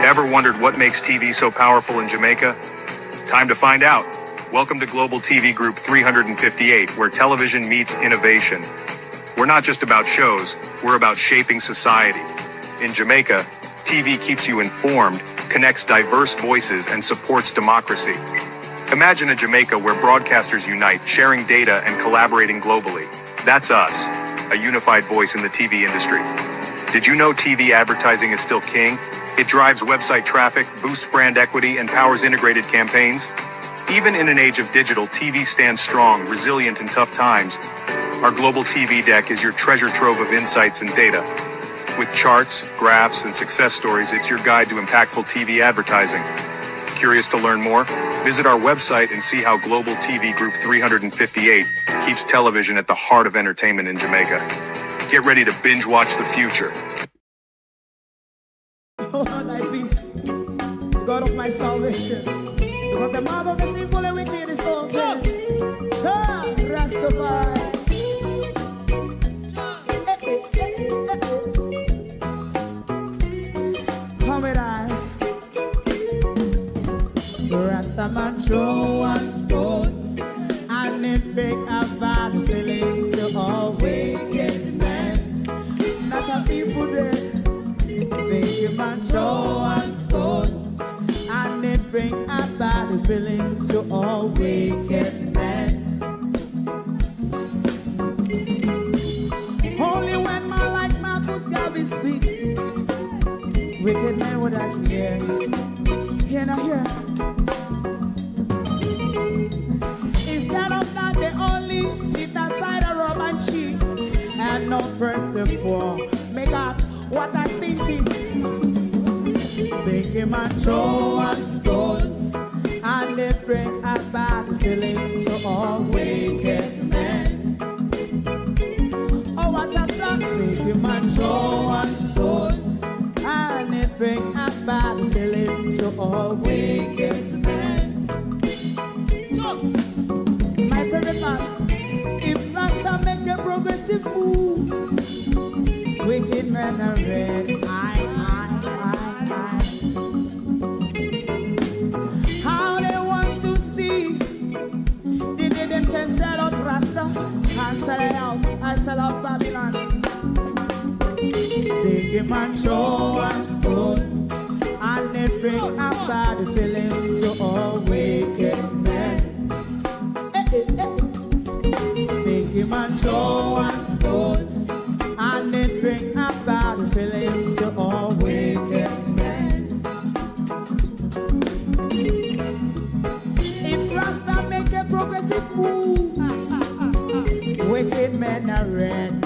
Ever wondered what makes TV so powerful in Jamaica? Time to find out. Welcome to Global TV Group 358, where television meets innovation. We're not just about shows, we're about shaping society. In Jamaica, TV keeps you informed, connects diverse voices, and supports democracy. Imagine a Jamaica where broadcasters unite, sharing data and collaborating globally. That's us, a unified voice in the TV industry. Did you know TV advertising is still king? It drives website traffic, boosts brand equity, and powers integrated campaigns. Even in an age of digital, TV stands strong, resilient in tough times. Our Global TV Deck is your treasure trove of insights and data. With charts, graphs, and success stories, it's your guide to impactful TV advertising. Curious to learn more? Visit our website and see how Global TV Group 358 keeps television at the heart of entertainment in Jamaica. Get ready to binge watch the future. Oh, thy peace, God of my salvation, because the mouth of the sinful and wicked is open. Rastafari. Come with I. Rastaman throw one stone, and it break a bad feeling to all wicked men. Not a people there. Make a man throw one stone, and it bring a bad feeling to all wicked men. Only when man like Marcus Garvey speak, wicked men would I hear. Hear now hear. Instead of that, they only sit aside a rub and cheat, and not press the floor. Make up what I seen to. Make him a throw one stone, and they bring a bad feeling to all wicked men. Oh, what a plan! Make him a throw one stone, and they bring a bad feeling to all wicked men. My favorite part, if Rasta make a progressive move, wicked men are red, how they want to see the day them can sell out Rasta and sell it out and sell out Babylon. They give man show and stone, and they bring a bad feeling to all wicked men. They give man show and stone, and it bring a bad feeling to all wicked men. If Rasta make a progressive move, wicked men are red.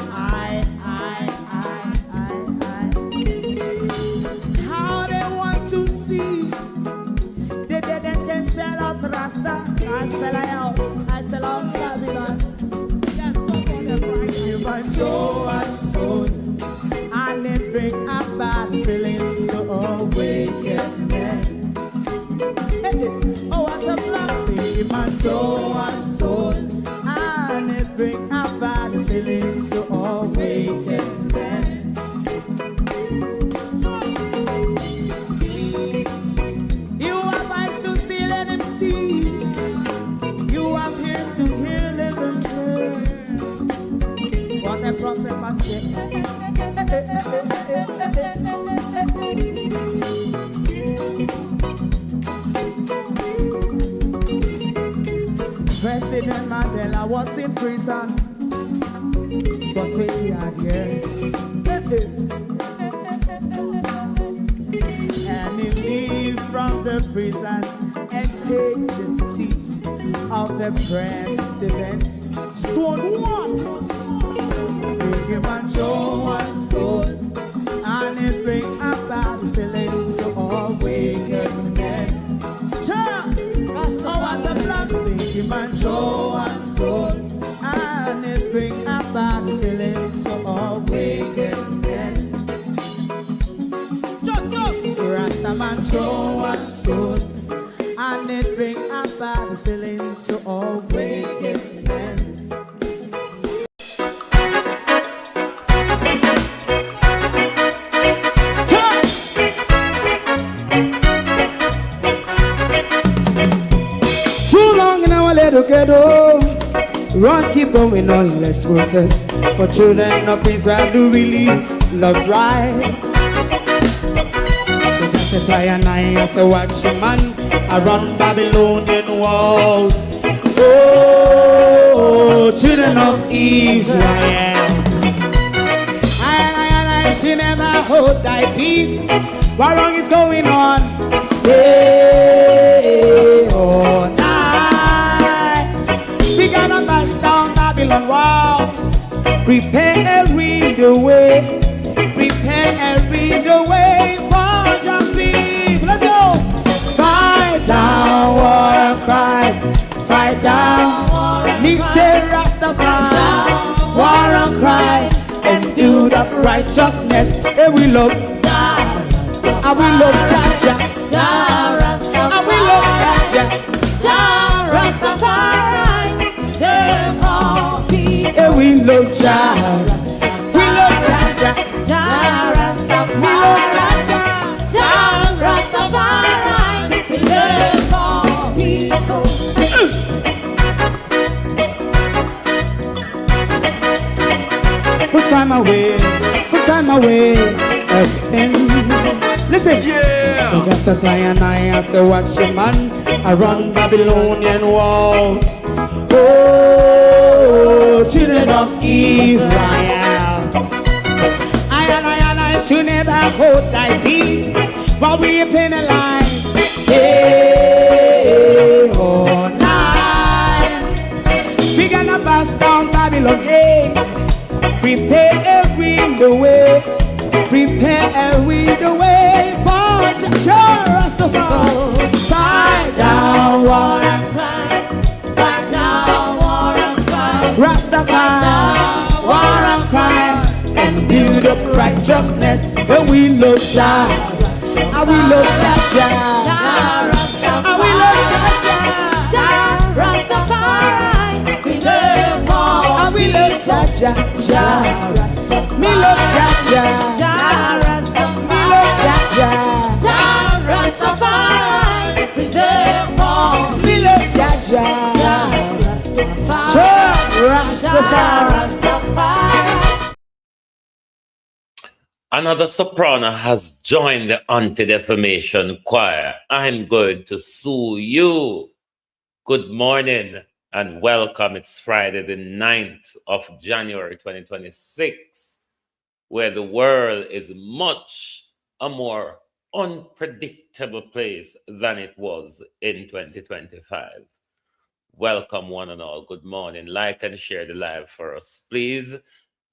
How they want to see the dead and can sell out Rasta and sell out, I sell out Babylon. Just stop on the Friday. You might go and stone, and it bring a bad feeling to all wicked men. Oh, what a black thing, man, throw and stone, and it bring a bad feeling to all wicked men. You have eyes to see, let him see. You have ears to hear, let them hear. What a prophet must say. President Mandela was in prison for 20 odd years. And he leave from the prison and take the seat of the president. Stone one. Big him and show one stone, and it bring a bad feeling to all wicked men. Oh, what's a black? Big him and show one stone, and it bring a bad feeling to all wicked men. Rastaman show one stone, and it bring a bad feeling to all wicked men. ghetto. Run, keep going on, let's process. For children of Israel who really love rights. So just as I and I as a watching man around Babylonian walls. Oh, children of Israel. I should never hold thy peace. What wrong is going on? Day or night. We gotta bust down Babylon walls. Prepare the way. Prepare the way for your people. Let's go. Fight down, war and cry. Fight down. Listen, Rastafari. War and cry. And do the righteousness. And we love. And we love Jaja. And we love Jaja. Rastafari, save all people. And we love Jaja. We love Jaja. We love Jaja. Rastafari, save all people. Put time away again. Listen, yeah. Just as I and I as a watching man around Babylonian walls. Oh, children of Israel. I and I should never hold thy peace, while we are penalized. Day or night, we gonna bust down Babylon gates. Prepare the way. Prepare the way for Rastafari. Fight down, war and cry. Fight down, war and cry. Rastafari, war and cry. And build up righteousness. And we love Jah. And we love Jah. And we love Jah. Rastafari, preserve all. And we love Jah. Me love Jah. Me love Jah. Rastafari, preserve all. Me love Jah. Rastafari. Another soprano has joined the anti-defamation choir. I'm going to sue you. Good morning and welcome. It's Friday the 9th of January 2026, where the world is much a more unpredictable place than it was in 2025. Welcome one and all. Good morning. Like and share the live for us, please.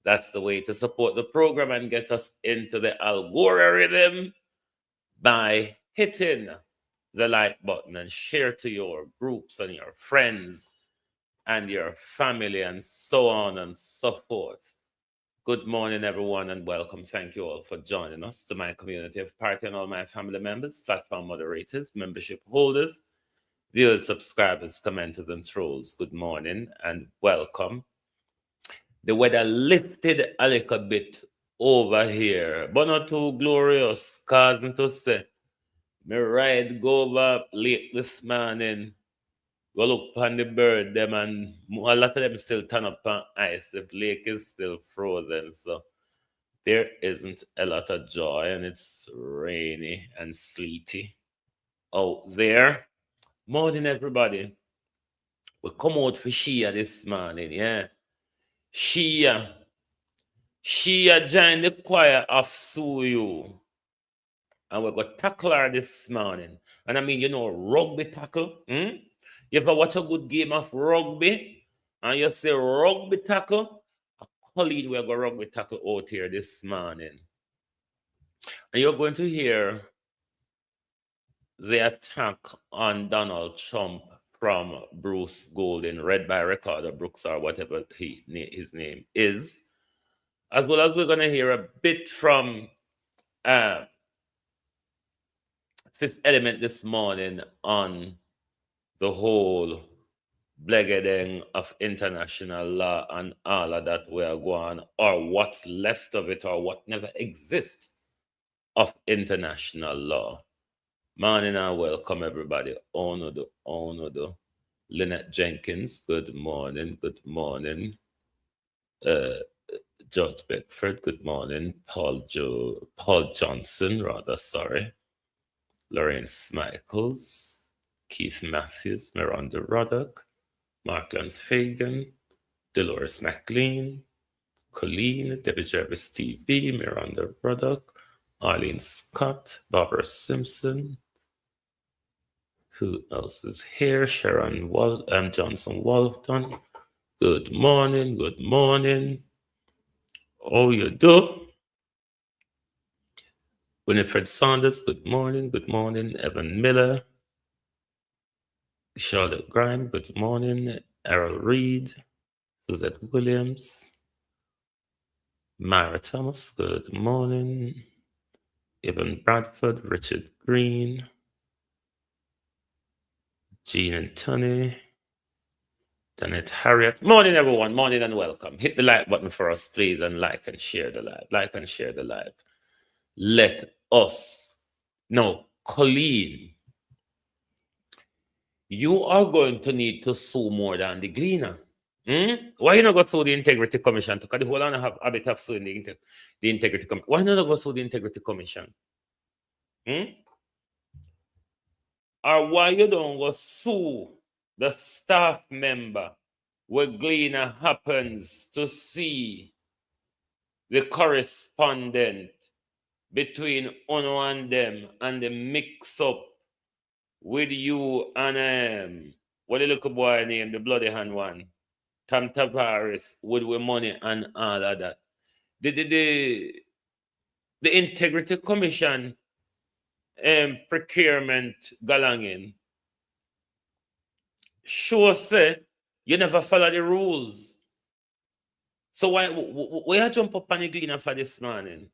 That's the way to support the program and get us into the algorithm by hitting the like button and share to your groups and your friends and your family and so on and so forth. Good morning, everyone, and welcome. Thank you all for joining us, to my community of party and all my family members, platform moderators, membership holders, viewers, subscribers, commenters, and trolls. Good morning and welcome. The weather lifted a little bit over here, but not too glorious, causing to say, me ride go over late this morning, go look on the bird, them, and a lot of them still turn up on ice. The lake is still frozen, so there isn't a lot of joy, and it's rainy and sleety out there. Morning, everybody. We come out for Shia this morning, yeah. Shia joined the choir of Suyu. And we're going to tackle her this morning. And I mean, rugby tackle. You ever watch a good game of rugby and you say rugby tackle? A colleague, we're going to rugby tackle out here this morning. And you're going to hear the attack on Donald Trump from Bruce Golding, read by Recorder Brooks or whatever his name is. As well as we're going to hear a bit from Fifth Element this morning on the whole blegging of international law and all of that we are going, or what's left of it, or what never exists of international law. Morning and welcome, everybody. Onodo. Lynette Jenkins, good morning. Good morning. George Beckford, good morning. Paul Johnson, rather, sorry. Lorraine Smichaels, Keith Matthews, Miranda Ruddock, Markland Fagan, Dolores McLean, Colleen, Debbie Jervis TV, Miranda Ruddock, Arlene Scott, Barbara Simpson. Who else is here? Sharon Johnson Walton. Good morning. Good morning. How you do? Winifred Saunders, good morning. Good morning. Evan Miller. Charlotte Grime, good morning. Errol Reed. Suzette Williams. Myra Thomas, good morning. Evan Bradford, Richard Green. Jean and Tony. Janet Harriet. Morning, everyone. Morning and welcome. Hit the like button for us, please, and like and share the live. Like and share the live. Let us know. Colleen, you are going to need to sue more than the Gleaner. Why you not go sue the Integrity Commission? Because the whole lot have habit of suing the Integrity Commission. Why not go sue the Integrity Commission? Or why you don't go sue the staff member where Gleaner happens to see the correspondent between Uno and them and the mix up with you and what the little boy named the bloody hand one, Tom Tavares, with money and all of that. The Integrity Commission procurement galangin sure say you never follow the rules. So why you jump up on the Gleaner for this morning?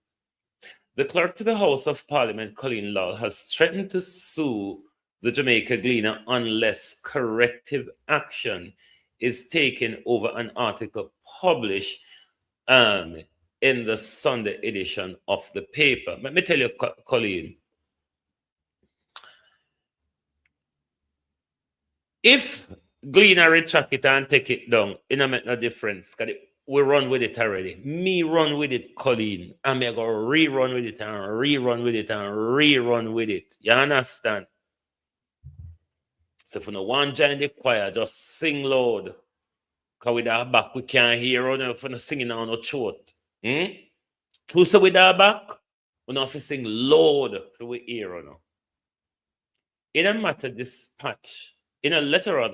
The clerk to the House of Parliament, Collen Lowe, has threatened to sue the Jamaica Gleaner unless corrective action is taken over an article published in the Sunday edition of the paper. Let me tell you, Colleen, if Gleaner retract it and take it down, it don't make no difference. Because we run with it already. Me run with it, Colleen. And me go rerun with it and rerun with it and rerun with it. You understand? So if you no want to join the choir, just sing loud. Because with our back, we can't hear you if you're not singing on no throat. Who say with our back, we don't have to sing loud for we hear you. In a letter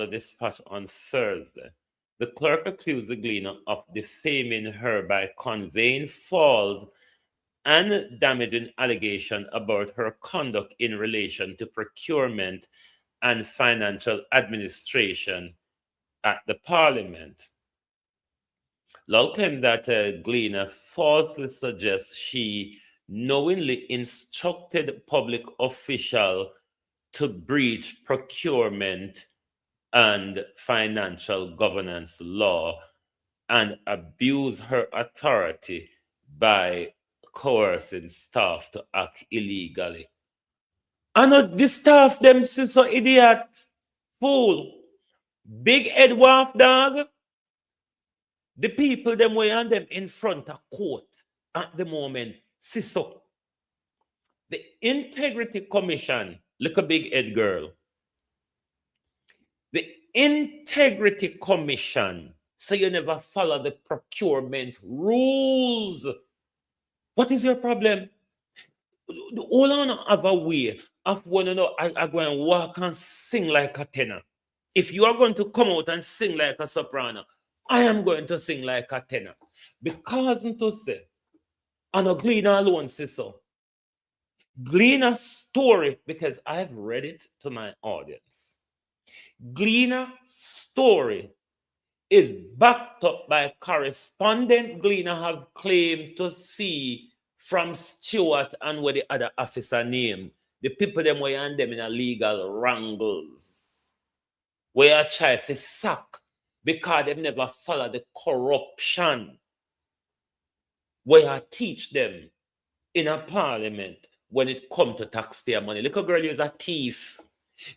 dispatch on Thursday, the clerk accused the Gleaner of defaming her by conveying false and damaging allegations about her conduct in relation to procurement and financial administration at the Parliament. Lowe claimed that Gleaner falsely suggests she knowingly instructed public officials to breach procurement and financial governance law and abuse her authority by coercing staff to act illegally. And the staff them so idiot, fool, big head waff dog. The people them way on them in front of court at the moment, so. The Integrity Commission, look a big head girl. The Integrity Commission say you never follow the procurement rules. What is your problem? All on have a way of when I go and walk and sing like a tenor. If you are going to come out and sing like a soprano, I am going to sing like a tenor. Because to say, and a Gleaner alone says so. Gleaner story, because I've read it to my audience. Gleaner story is backed up by correspondent Gleaner have claimed to see from Stewart and what the other officer named. The people them were on them in a legal wrangles. Where I try to sack because they've never followed the corruption. Where I teach them in a parliament when it comes to taxpayer money. Little girl, you're a thief.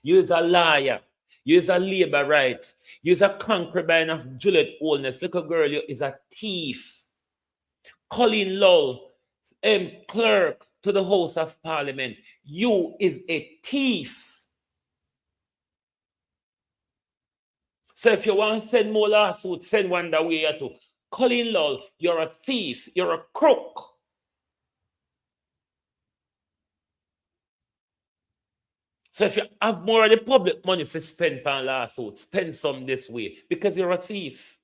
You're a liar. You is a labor right. You is a concubine of Juliet Oldness. Little girl, you is a thief. Collen Lowe, clerk to the House of Parliament. You is a thief. So if you want to send more lawsuits, send one that way too. Collen Lowe, you're a thief. You're a crook. So if you have more of the public money for spend on lawsuits, spend some this way because you're a thief.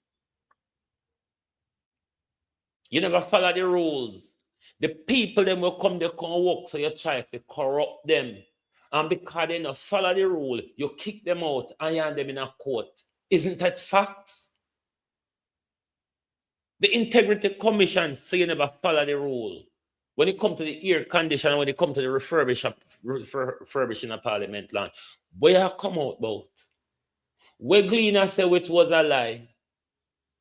You never follow the rules. The people them will come, they come work, so you try to corrupt them. And because they don't follow the rule, you kick them out and you hand them in a court. Isn't that facts? The Integrity Commission say you never follow the rule. When it comes to the air conditioner, when it comes to the refurbishing of Parliament land, where you come out about? Where Gleaner say which was a lie?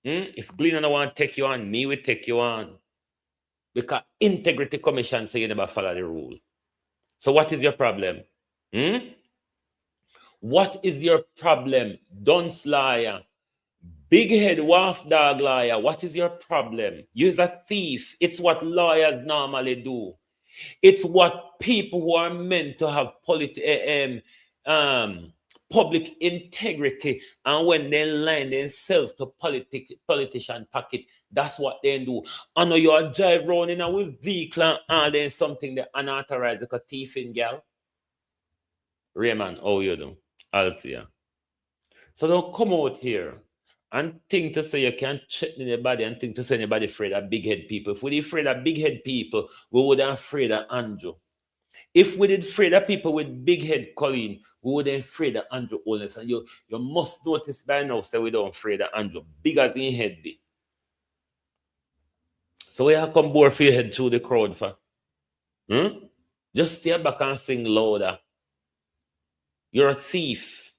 If Gleaner don't want to take you on, me will take you on. Because Integrity Commission say you never follow the rule. So what is your problem? What is your problem? Dunce liar. Big head waff dog liar. What is your problem? You're a thief. It's what lawyers normally do. It's what people who are meant to have public integrity, and when they line themselves to politician pocket, that's what they do. I know you are drive around in a vehicle and then something that unauthorized, like a thieving girl. Raymond, how you do? Altia. So don't come out here and think to say you can't check anybody and think to say anybody afraid of big head people. If we did afraid of big head people, we wouldn't afraid of Andrew. If we did afraid of people with big head, Colleen, we wouldn't afraid of Andrew Oldness. And you must notice by now that we don't afraid of Andrew. Big as in head be. So we have come bore for your head through the crowd for. Just stay back and sing louder. You're a thief.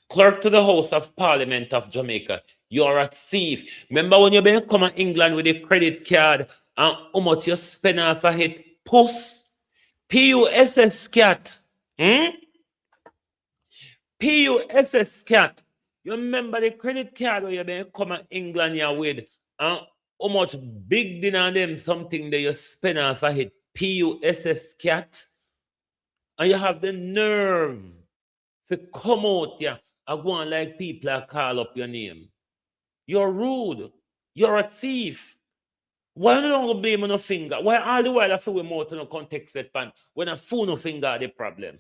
Clerk to the House of Parliament of Jamaica. You're a thief. Remember when you been come to England with a credit card and how much you spend off a hit? Puss. P-U-S-S cat. P-U-S-S cat. You remember the credit card where you been come to England here with and how much big dinner them something that you spend off a hit? P-U-S-S cat. And you have the nerve to come out here and go on like people and call up your name. You're rude. You're a thief. Why don't you blame on a finger? Why all the while I feel we more to no context that pan when a phone no finger the problem?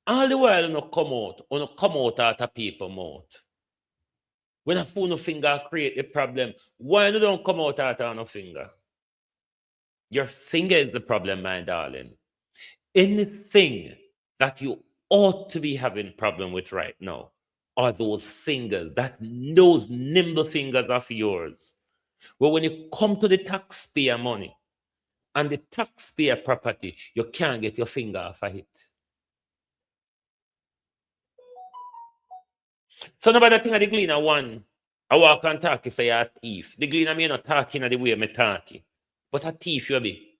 All the while you come out out of people mouth. When a phone no finger create the problem, why you don't come out out of no finger? Your finger is the problem, my darling. Anything that you ought to be having problem with right now are those fingers, those nimble fingers of yours. Well, when you come to the taxpayer money and the taxpayer property, you can't get your finger off of it. So nobody think of the Gleaner one. I walk and talk, you say you're a thief. The Gleaner may not talking the way me talking. But a thief you be.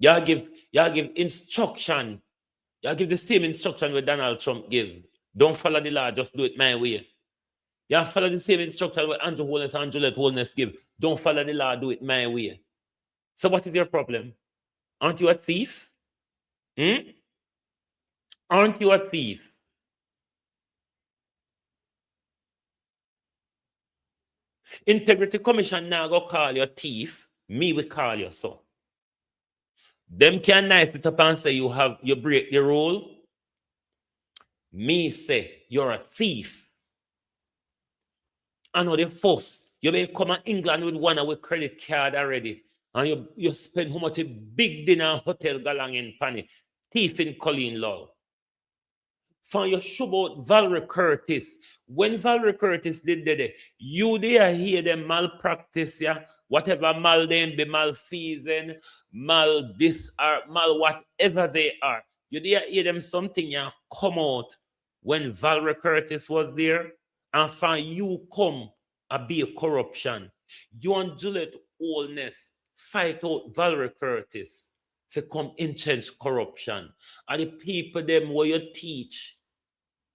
You give instruction. You give the same instruction where Donald Trump give. Don't follow the law, just do it my way. You follow the same instruction where Andrew Holness and Juliet Holness give. Don't follow the law, do it my way. So what is your problem? Aren't you a thief? Aren't you a thief? Integrity Commission now go call you a thief. Me will call you so. Them can knife it up and say you break the rule. Me say you're a thief. I know the first. You may come to England with one with credit card already. And you spend how much a big dinner hotel galang in Pani. Thief in Collen Lowe. For your show about Valerie Curtis. When Valerie Curtis did that, you there hear them malpractice, yeah? Whatever mal them be malfeasing, mal this or mal whatever they are. You there hear them something yeah come out when Valerie Curtis was there and find you come and be a corruption. You and Juliet Oldness fight out Valerie Curtis to come entrench corruption. And the people them where you teach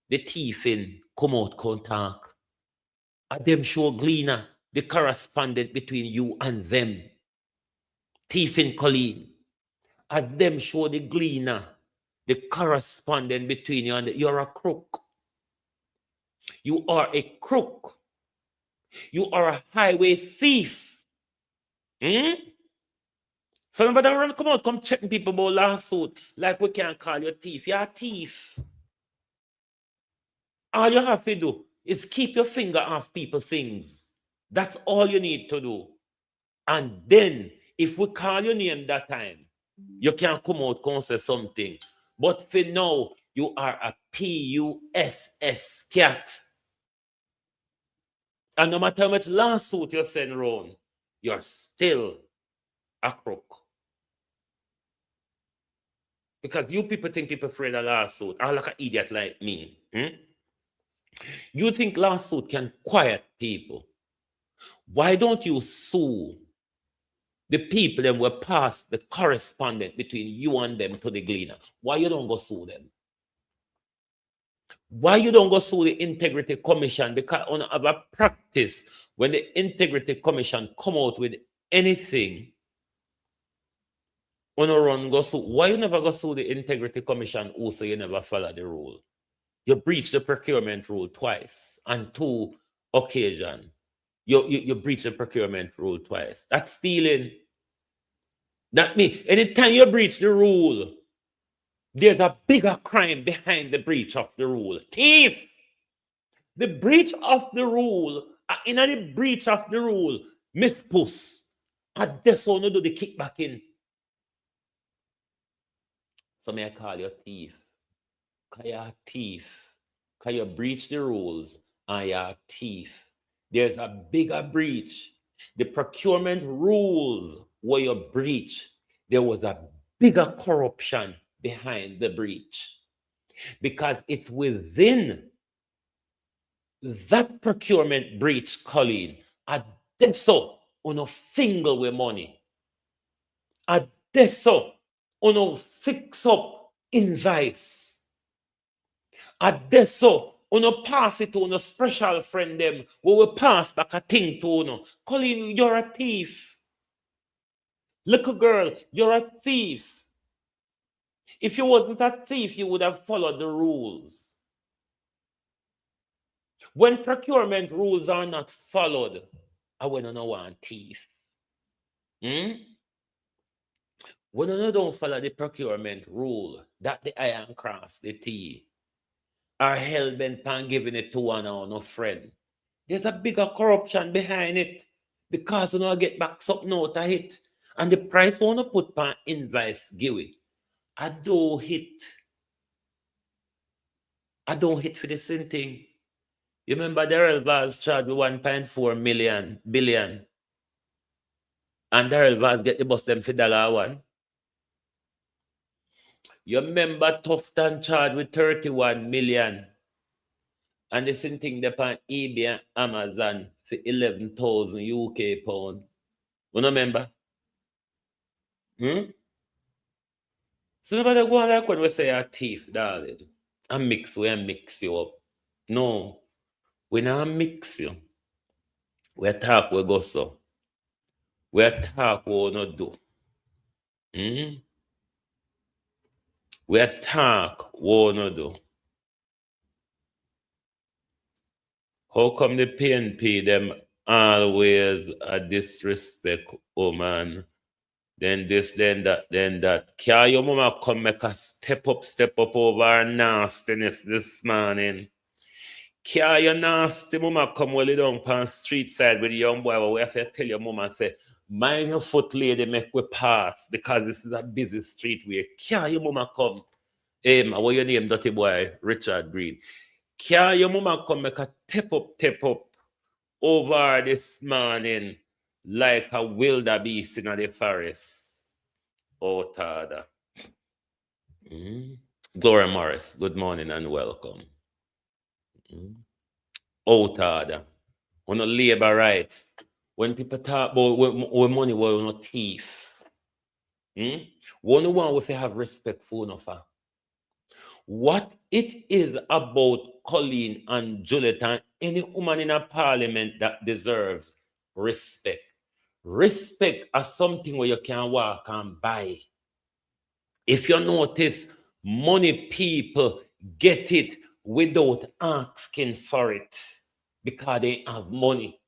the thieving come out come talk. And them show Gleaner, the correspondent between you and them. Thieving Colleen. And them show the Gleaner, the correspondent between you and you're a crook. You are a crook. You are a highway thief. So remember that run come out, come checking people about lawsuit. Like we can't call you a thief. You're a thief. All you have to do is keep your finger off people's things. That's all you need to do. And then, if we call your name that time, you can come out and say something. But for now, you are a PUSS cat. And no matter how much lawsuit you send around, you're still a crook. Because you people think people afraid of lawsuit, are like an idiot like me. You think lawsuit can quiet people. Why don't you sue the people that were past the correspondent between you and them to the Gleaner? Why you don't go sue them? Why you don't go sue the Integrity Commission? Because on our practice, when the Integrity Commission come out with anything, on a run go sue. Why you never go sue the Integrity Commission who say you never follow the rule? You breach the procurement rule twice on 2 occasions. You breach the procurement rule twice. That's stealing. That means anytime you breach the rule, there's a bigger crime behind the breach of the rule. Thief! The breach of the rule, in the breach of the rule, Miss Puss, and this one do the kickback in. So may I call you a thief? Because you're a thief. Because you breach the rules and you're a thief. There's a bigger breach. The procurement rules where you breach, there was a bigger corruption behind the breach. Because it's within that procurement breach, Colleen, a deso uno fingle with money. A deso uno fix up invoice. A deso uno pass it to uno special friend them who will pass back a thing to uno. Colleen, you're a thief. Little girl, you're a thief. If you wasn't a thief, you would have followed the rules. When procurement rules are not followed, I wouldn't know one thief. When you don't follow the procurement rule, that the iron cross, the T, are hell bent upon giving it to one or no friend. There's a bigger corruption behind it because you don't get back something out of it. And the price won't put upon invoice give it. I don't hit for the same thing. You remember Daryl Vaz charged with 1.4 billion. And Daryl Vaz get the bus them for $1. You remember Tufton charged with 31 million. And the same thing upon eBay and Amazon for 11,000 UK pound. You remember? So nobody go on like when we say a thief, darling. We mix you up. No, we not mix you. We talk, we go so. We talk, we not do. We talk, we not do. How come the PNP them always a disrespect woman? Then this, then that. Can your mama come make a step up over her nastiness this morning? Can your nasty mama come well down on street side with the young boy where we have to tell your mama say, mind your foot lady, make we pass because this is a busy street where can your mama come? What your name, dirty boy? Richard Green. Can your mama come make a tap up over this morning like a wildebeest in the forest? Oh, Tada. Gloria Morris, good morning and welcome. Oh, Tada. On a labor right. When people talk about when money, we're not thief. One who say have respect for no fa. What it is about Colleen and Juliet and any woman in a parliament that deserves respect. Respect as something where you can walk and buy. If you notice, money people get it without asking for it because they have money.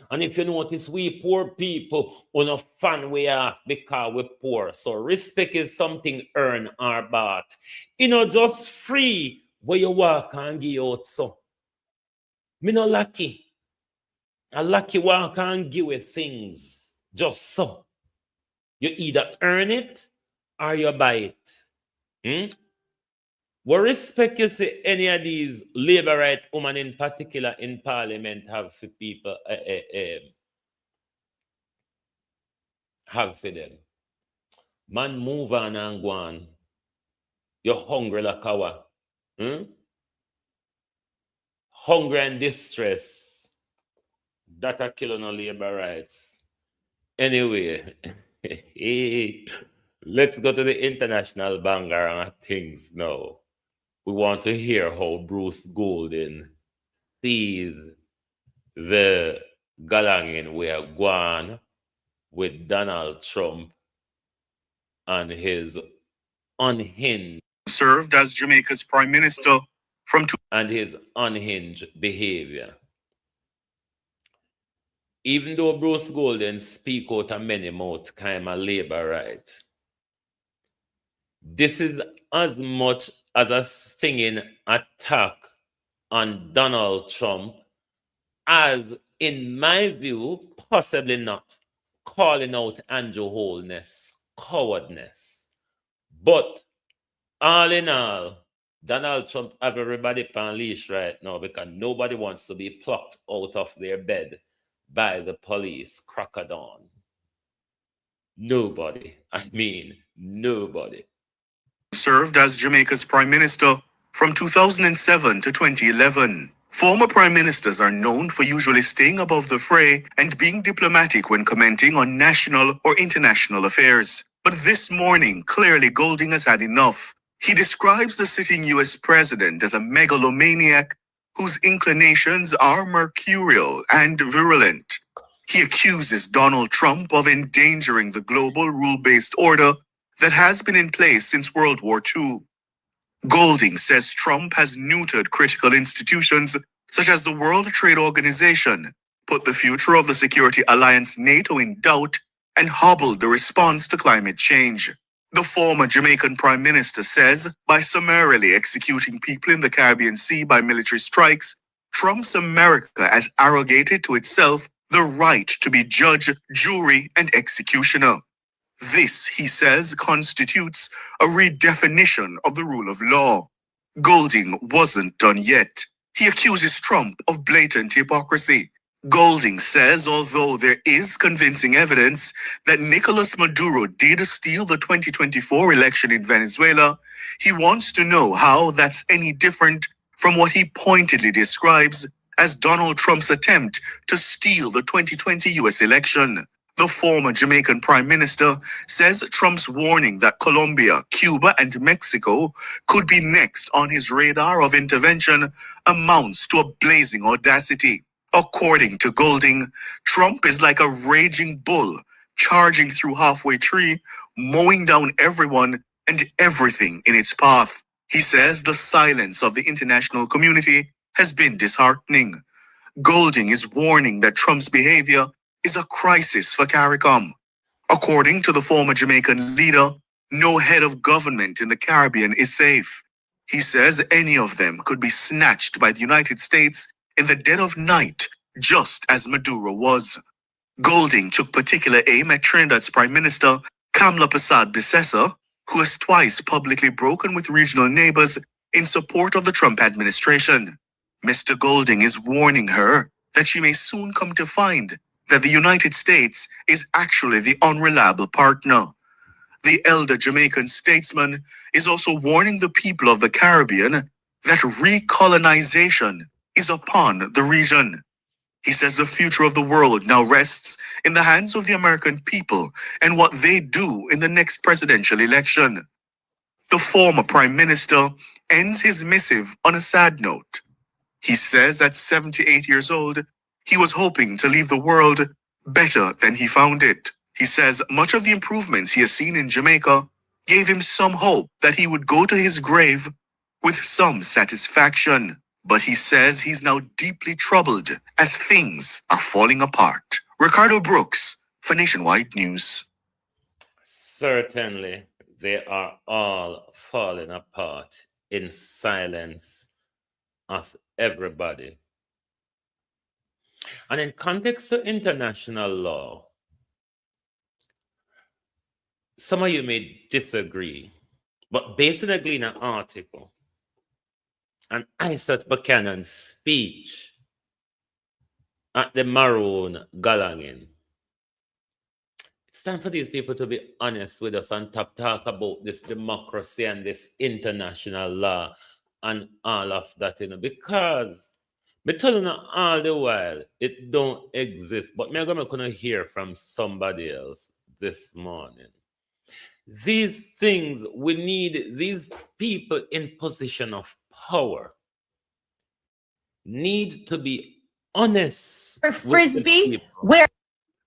And if you notice, we poor people on a fun way off because we're poor. So respect is something earned or bought. Just free where you walk and give out so. Me no lucky. A lucky walk and give away things just so. You either earn it or you buy it. What respect you see any of these labor right women in particular in parliament have for people have for them? Man, move on and go on. You're hungry like our. Hungry and distress. That are killing on labor rights. Anyway, let's go to the international banger and things now. We want to hear how Bruce Golden sees the galangin where Guan with Donald Trump and his unhinged Served as Jamaica's prime minister from and his unhinged behavior. Even though Bruce Golden speak out a many mouth kind of labor right, this is as much as a stinging attack on Donald Trump as, in my view, possibly not calling out Andrew Holness, cowardness. But all in all, Donald Trump have everybody on leash right now because nobody wants to be plucked out of their bed by the police crack of dawn. Nobody. I mean, nobody. Served as Jamaica's prime minister from 2007 to 2011. Former prime ministers are known for usually staying above the fray and being diplomatic when commenting on national or international affairs. But this morning, clearly Golding has had enough. He describes the sitting US president as a megalomaniac whose inclinations are mercurial and virulent. He accuses Donald Trump of endangering the global rule-based order that has been in place since World War II. Golding says Trump has neutered critical institutions such as the World Trade Organization, put the future of the security alliance NATO in doubt, and hobbled the response to climate change. The former Jamaican prime minister says by summarily executing people in the Caribbean Sea by military strikes, Trump's America has arrogated to itself the right to be judge, jury, and executioner. This, he says, constitutes a redefinition of the rule of law. Golding wasn't done yet. He accuses Trump of blatant hypocrisy. Golding says although there is convincing evidence that Nicolas Maduro did steal the 2024 election in Venezuela, he wants to know how that's any different from what he pointedly describes as Donald Trump's attempt to steal the 2020 US election. The former Jamaican prime minister says Trump's warning that Colombia, Cuba, and Mexico could be next on his radar of intervention amounts to a blazing audacity. According to Golding, Trump is like a raging bull, charging through halfway tree, mowing down everyone and everything in its path. He says the silence of the international community has been disheartening. Golding is warning that Trump's behavior is a crisis for CARICOM. According to the former Jamaican leader, no head of government in the Caribbean is safe. He says any of them could be snatched by the United States in the dead of night, just as Maduro was. Golding took particular aim at Trinidad's Prime Minister, Kamla Persad-Bissessar, who has twice publicly broken with regional neighbors in support of the Trump administration. Mr. Golding is warning her that she may soon come to find that the United States is actually the unreliable partner. The elder Jamaican statesman is also warning the people of the Caribbean that recolonization is upon the region. He says the future of the world now rests in the hands of the American people and what they do in the next presidential election. The former prime minister ends his missive on a sad note. He says at 78 years old, he was hoping to leave the world better than he found it. He says much of the improvements he has seen in Jamaica gave him some hope that he would go to his grave with some satisfaction. But he says he's now deeply troubled as things are falling apart. Ricardo Brooks for Nationwide News. Certainly, they are all falling apart in silence of everybody. And in context to international law, some of you may disagree, but based on a Gleaner article and Isaac Buchanan's speech at the Maroon Galangin, it's time for these people to be honest with us and talk about this democracy and this international law and all of that, because me telling you all the while it don't exist, but me gonna hear from somebody else this morning. These things, we need these people in position of power need to be honest with the Frisbee, people. where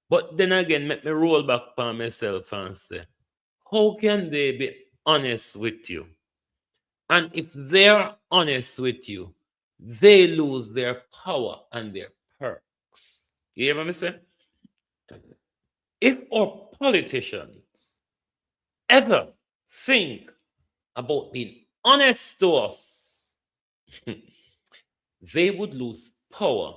But then again, let me roll back on myself and say, how can they be honest with you? And if they're honest with you, they lose their power and their perks. You hear what I say? If our politicians ever think about being honest to us, they would lose power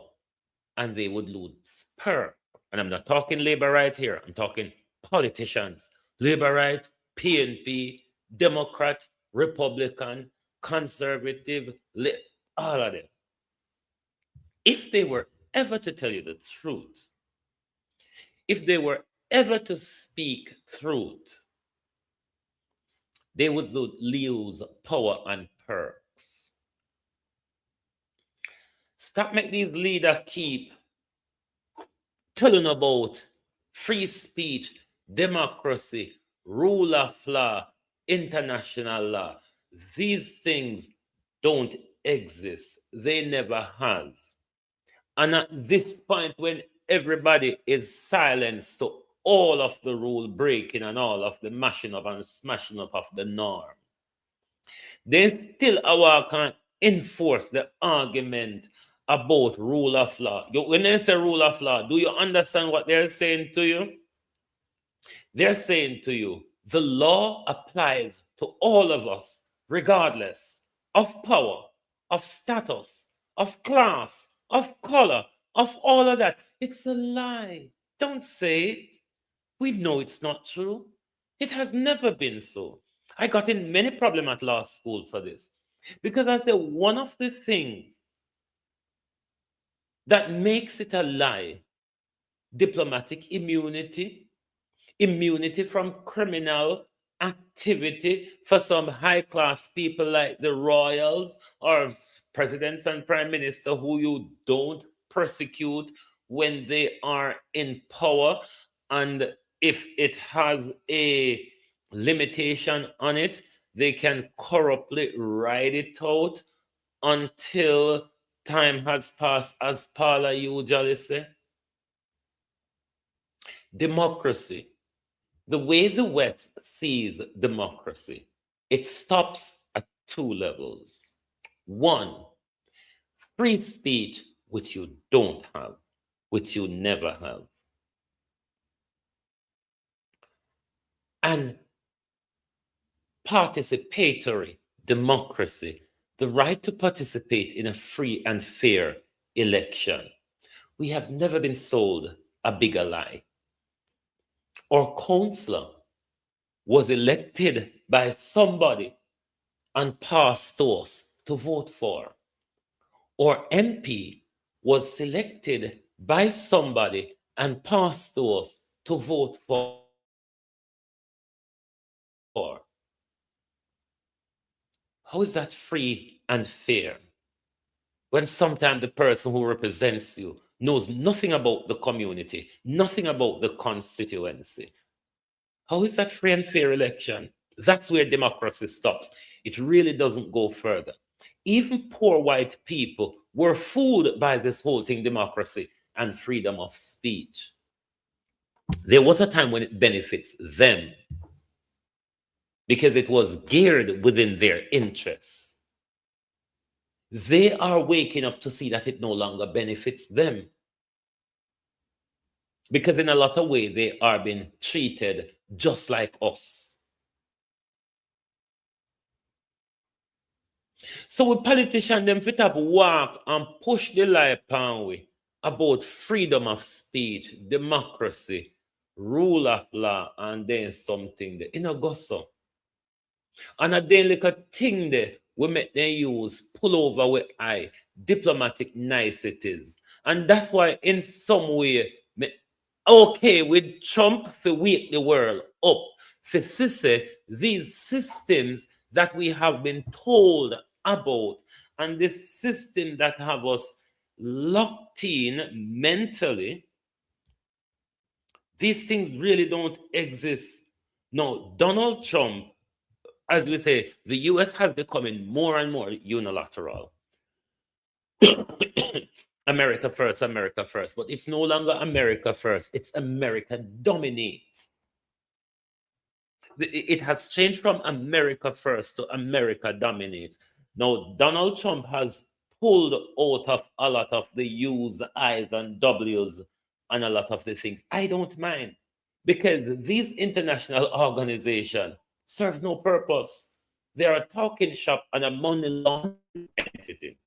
and they would lose perk. And I'm not talking labor right here. I'm talking politicians. Labor right, PNP, Democrat, Republican, conservative, all of them. If they were ever to tell you the truth, if they were ever to speak truth, they would lose power and perks. Stop making these leaders keep telling about free speech, democracy, rule of law, international law. These things don't exist. They never has. And at this point, when everybody is silenced to all of the rule breaking and all of the mashing up and smashing up of the norm, they still can enforce the argument about rule of law. When they say rule of law, do you understand what they're saying to you? They're saying to you, the law applies to all of us, regardless of power, of status, of class, of color, of all of that. It's a lie. Don't say it. We know it's not true. It has never been so. I got in many problems at law school for this, because I say one of the things that makes it a lie, diplomatic immunity, immunity from criminal activity for some high-class people like the royals or presidents and prime minister who you don't persecute when they are in power, and if it has a limitation on it, they can corruptly ride it out until time has passed, as Paula usually say. Democracy, the way the West sees democracy, it stops at two levels. One, free speech, which you don't have, which you never have. And participatory democracy, the right to participate in a free and fair election. We have never been sold a bigger lie. Our counselor was elected by somebody and passed to us to vote for. Or MP was selected by somebody and passed to us to vote for. How is that free and fair when sometimes the person who represents you knows nothing about the community, nothing about the constituency. How is that free and fair election? That's where democracy stops. It really doesn't go further. Even poor white people were fooled by this whole thing, democracy and freedom of speech. There was a time when it benefits them because it was geared within their interests. They are waking up to see that it no longer benefits them. Because in a lot of ways, they are being treated just like us. So we politicians them fit up walk and push the lie upon we about freedom of speech, democracy, rule of law, and then something there. You know, go so. And a then like a thing there, we make them use pull over with eye, diplomatic niceties. And that's why in some way, okay, with Trump to wake the world up, for these systems that we have been told about, and this system that have us locked in mentally, these things really don't exist. No, Donald Trump, as we say, the US has becoming more and more unilateral. America first, but it's no longer America first, it's America dominates. It has changed from America first to America dominates. Now, Donald Trump has pulled out of a lot of the U's, the I's, and W's, and a lot of the things. I don't mind because these international organizations serves no purpose. They are a talking shop and a money laundering entity.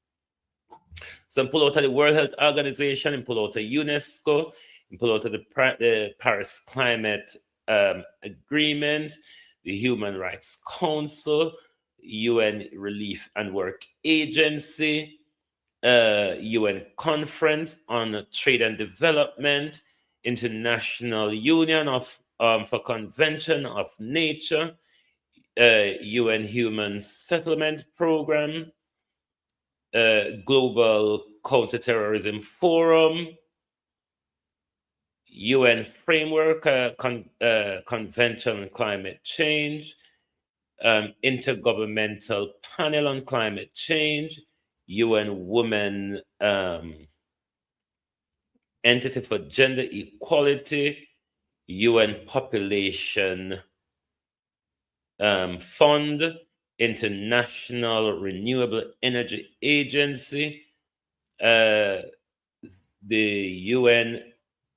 So, pull out of the World Health Organization, and pull out of UNESCO, and pull out of the Paris Climate Agreement, the Human Rights Council, UN Relief and Work Agency, UN Conference on Trade and Development, International Union for Convention of Nature, UN Human Settlement Program, Global Counterterrorism Forum, UN Framework Convention on Climate Change, Intergovernmental Panel on Climate Change, UN Women Entity for Gender Equality, UN Population Fund, International Renewable Energy Agency, the UN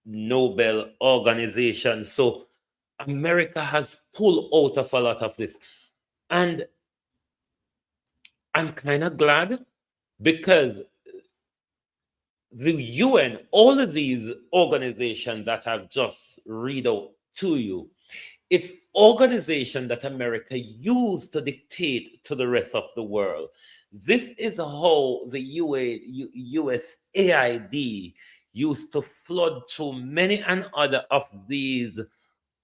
Nobel Organization. So America has pulled out of a lot of this. And I'm kind of glad because the UN, all of these organizations that I've just read out to you, it's organization that America used to dictate to the rest of the world. This is how the USAID used to flood through many and other of these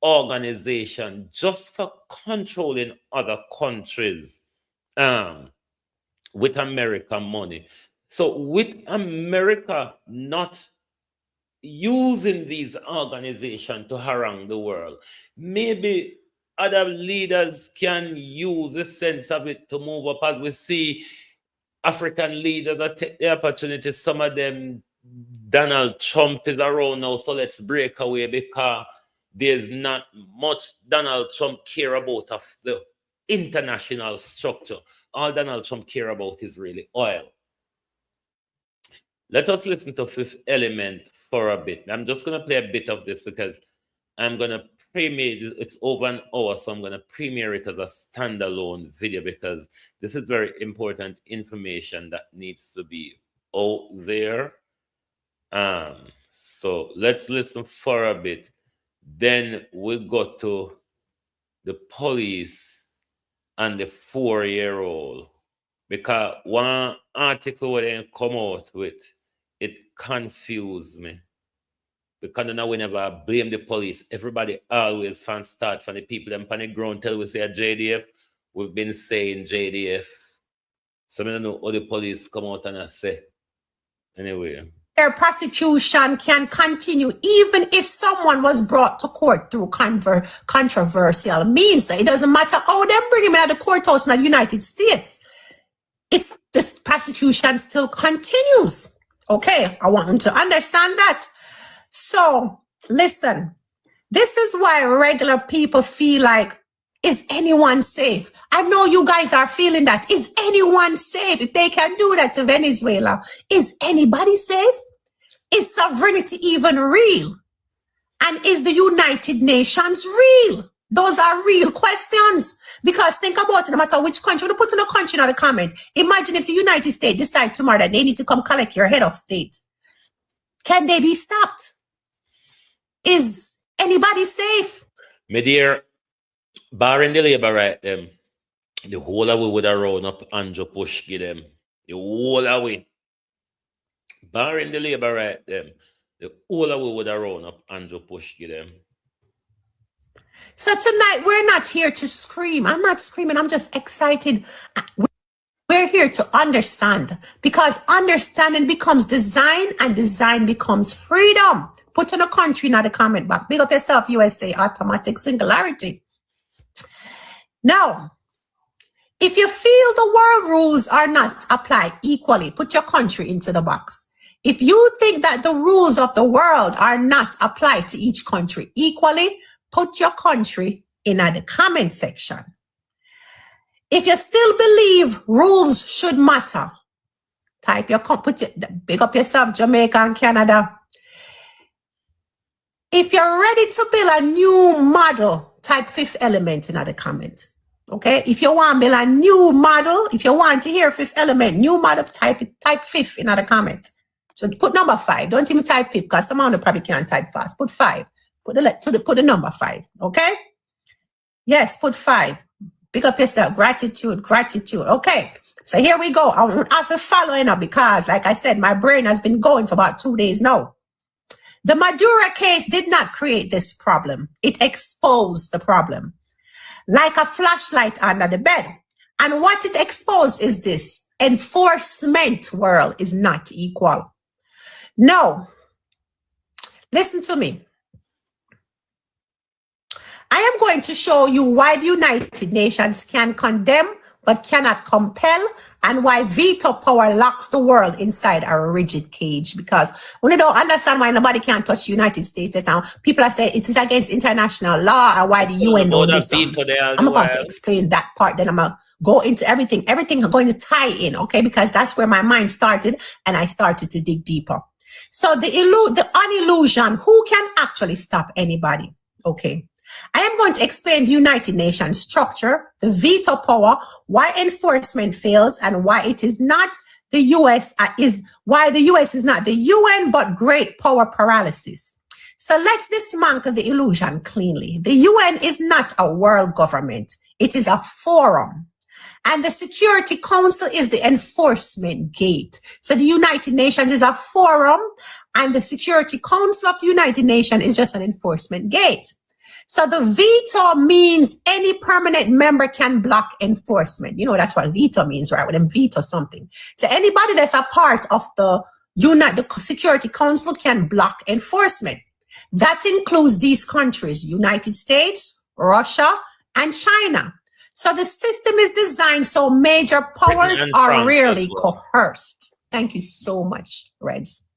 organizations just for controlling other countries with American money. So with America not using these organizations to harangue the world, maybe other leaders can use a sense of it to move up. As we see African leaders that take the opportunity, some of them, Donald Trump is around now, so let's break away because there's not much Donald Trump care about of the international structure. All Donald Trump care about is really oil. Let us listen to Fifth Element for a bit. I'm just going to play a bit of this because I'm going to premiere, it's over an hour, so I'm going to premiere it as a standalone video because this is very important information that needs to be out there. So let's listen for a bit. Then we'll go to the police and the 4-year-old because one article where they come out with, it confused me. Because now whenever I blame the police, everybody always start from the people them on the ground tell we say JDF. We've been saying JDF. So I don't know how the police come out and I say. Anyway, their prosecution can continue even if someone was brought to court through controversial means. It doesn't matter how they bring him into the courthouse in the United States. It's this prosecution still continues. Okay, I want them to understand that. So listen, this is why regular people feel like, is anyone safe? I know you guys are feeling that. Is anyone safe? If they can do that to Venezuela, is anybody safe? Is sovereignty even real? And is the United Nations real? Those are real questions. Because think about it, no matter which country, when you put in a country in the comment, imagine if the United States decide tomorrow that they need to come collect your head of state. Can they be stopped? Is anybody safe? My dear, barring the labor right them, the whole of we would have round up Andrew Push give them. The whole of we. Barring the labor right them, the whole of we would have round up Andrew Push give them. So tonight, we're not here to scream. I'm not screaming. I'm just excited. We're here to understand, because understanding becomes design and design becomes freedom. Put in a country in the comment box. Big up yourself, USA, automatic singularity. Now, if you feel the world rules are not applied equally, put your country into the box. If you think that the rules of the world are not applied to each country equally, put your country in the comment section. If you still believe rules should matter, type your big up yourself, Jamaica and Canada. If you're ready to build a new model, type fifth element in the comment. Okay, if you want to build a new model, if you want to hear fifth element, new model, type fifth in the comment. So put number 5. Don't even type fifth, because some of them probably can't type fast. Put 5. Put the number 5. Okay. Yes, put 5. Pick up yourself. Gratitude. Okay. So here we go. I have to follow it up because, like I said, my brain has been going for about 2 days now. The Maduro case did not create this problem. It exposed the problem like a flashlight under the bed. And what it exposed is this: enforcement world is not equal. No, listen to me. I am going to show you why the United Nations can condemn but cannot compel, and why veto power locks the world inside a rigid cage. Because when you don't understand why nobody can touch the United States, now people are saying it is against international law, and why the UN don't do something. I'm about to explain that part, then I'm going to go into everything. Everything I'm going to tie in, okay? Because that's where my mind started, and I started to dig deeper. So the illusion, who can actually stop anybody? Okay. I am going to explain the United Nations structure, the veto power, why enforcement fails, and why it is not the US why the US is not the UN, but great power paralysis. So let's dismantle the illusion cleanly. The UN is not a world government. It is a forum. And the Security Council is the enforcement gate. So the United Nations is a forum, and the Security Council of the United Nations is just an enforcement gate. So the veto means any permanent member can block enforcement. You know, that's what veto means, right? When them veto something. So anybody that's a part of the Security Council can block enforcement. That includes these countries: United States, Russia, and China. So the system is designed so major powers are rarely coerced. Thank you so much, Reds.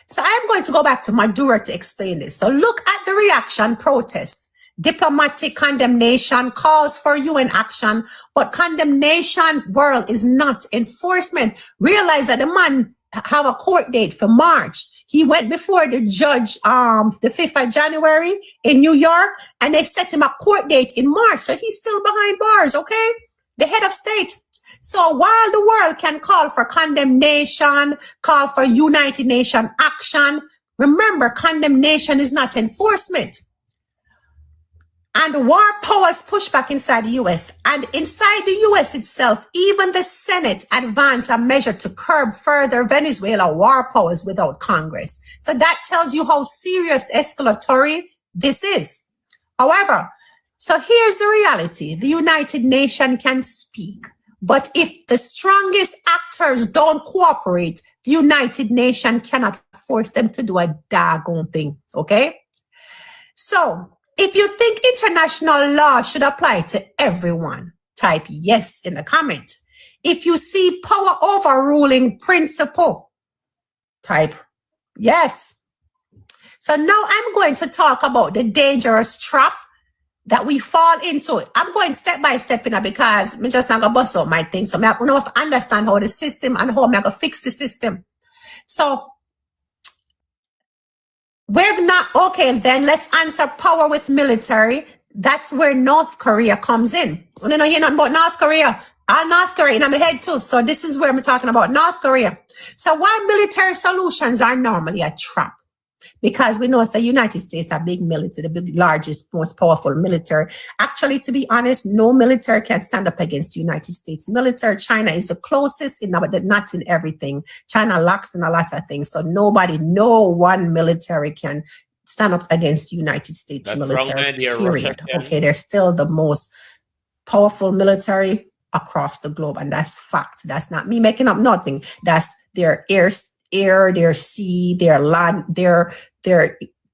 So I'm going to go back to Maduro to explain this. So look at the reaction: protests, diplomatic condemnation, calls for UN action, but condemnation world is not enforcement. Realize that the man have a court date for March. He went before the judge the 5th of January in New York, and they set him a court date in March. So he's still behind bars, okay? The head of state. So while the world can call for condemnation, call for United Nations action, remember, condemnation is not enforcement. And war powers push back inside the US. And inside the US itself, even the Senate advanced a measure to curb further Venezuela war powers without Congress. So that tells you how serious escalatory this is. However, so here's the reality: the United Nations can speak. But if the strongest actors don't cooperate, United Nations cannot force them to do a daggone thing, okay? So, if you think international law should apply to everyone, type yes in the comment. If you see power overruling principle, type yes. So now I'm going to talk about the dangerous trap that we fall into. I'm going step by step in it because I'm just not going to bust up my thing. So I have to understand how the system and how I'm going to fix the system. So we're not, okay, then let's answer power with military. That's where North Korea comes in. You know, you're not about North Korea. North Korea in my head too. So this is where I'm talking about North Korea. So why military solutions are normally a trap? Because we know it's the United States, a big military, the big, largest, most powerful military. Actually, to be honest, no military can stand up against the United States military. China is the closest, but not in everything. China lacks in a lot of things. So no one military can stand up against the United States That's military, wrong idea, period. Russia. Okay, they're still the most powerful military across the globe. And that's fact. That's not me making up nothing. That's their air, their sea, their land, their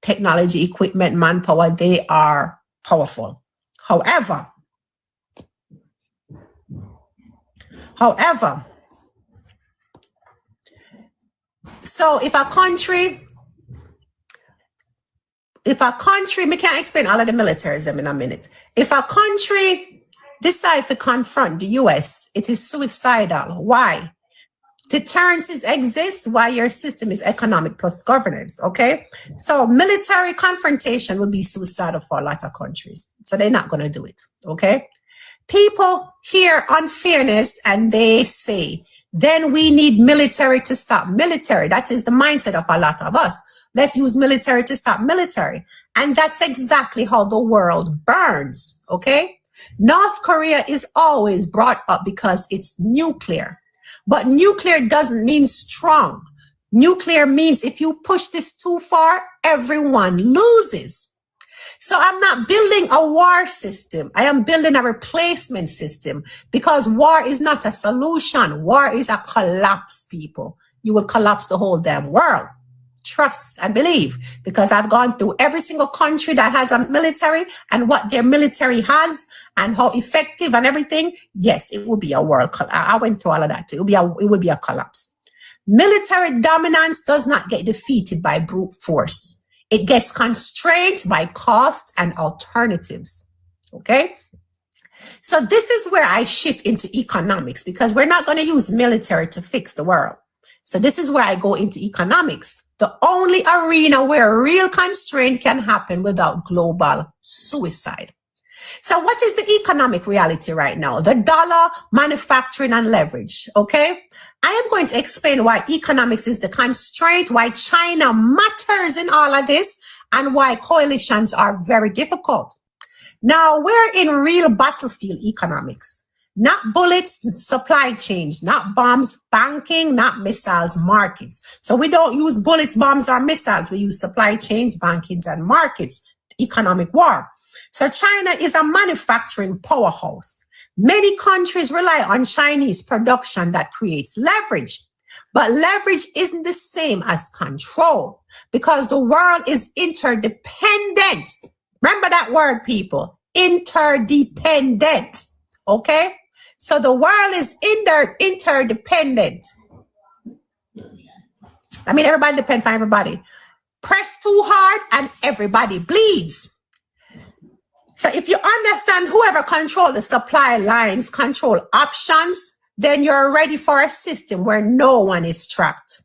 technology, equipment, manpower. They are powerful. However, so if a country, we can't explain all of the militarism in a minute. If a country decides to confront the US, it is suicidal. Why? Deterrences exist while your system is economic plus governance, okay? So military confrontation would be suicidal for a lot of countries. So they're not going to do it, okay? People hear unfairness and they say, then we need military to stop military. That is the mindset of a lot of us. Let's use military to stop military. And that's exactly how the world burns, okay? North Korea is always brought up because it's nuclear. But nuclear doesn't mean strong. Nuclear means if you push this too far, everyone loses. So I'm not building a war system. I am building a replacement system because war is not a solution. War is a collapse, people. You will collapse the whole damn world. Trust and believe, because I've gone through every single country that has a military and what their military has and how effective and everything. Yes, it will be a world collapse. I went through all of that too. It will be a collapse. Military dominance does not get defeated by brute force. It gets constrained by cost and alternatives. Okay? So this is where I shift into economics because we're not going to use military to fix the world. So this is where I go into economics. The only arena where real constraint can happen without global suicide. So what is the economic reality right now? The dollar, manufacturing, and leverage, okay? I am going to explain why economics is the constraint, why China matters in all of this, and why coalitions are very difficult. Now, we're in real battlefield economics. Not bullets, supply chains, not bombs, banking, not missiles, markets. So we don't use bullets, bombs, or missiles. We use supply chains, bankings, and markets, economic war. So China is a manufacturing powerhouse. Many countries rely on Chinese production that creates leverage. But leverage isn't the same as control because the world is interdependent. Remember that word, people, interdependent, okay? So the world is interdependent. I mean, everybody depends on everybody. Press too hard and everybody bleeds. So if you understand whoever controls the supply lines, control options, then you're ready for a system where no one is trapped.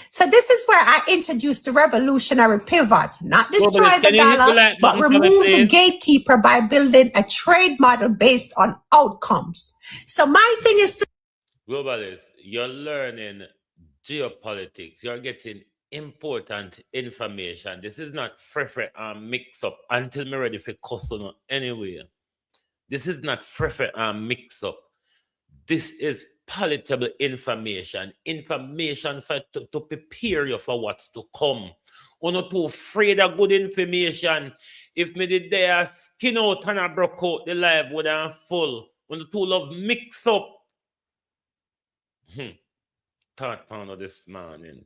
So this is where I introduced the revolutionary pivot, not destroy the dollar, but remove the gatekeeper by building a trade model based on outcomes. So my thing is to Globalists, you're learning geopolitics. You're getting important information. This is not free and mix up until me ready for customer anyway. This is not free and mix up. This is palatable information for to prepare you for what's to come. We're not too afraid of good information. If me did there skin out and I broke out, the life would have full. When the two love mix up. thought on this morning.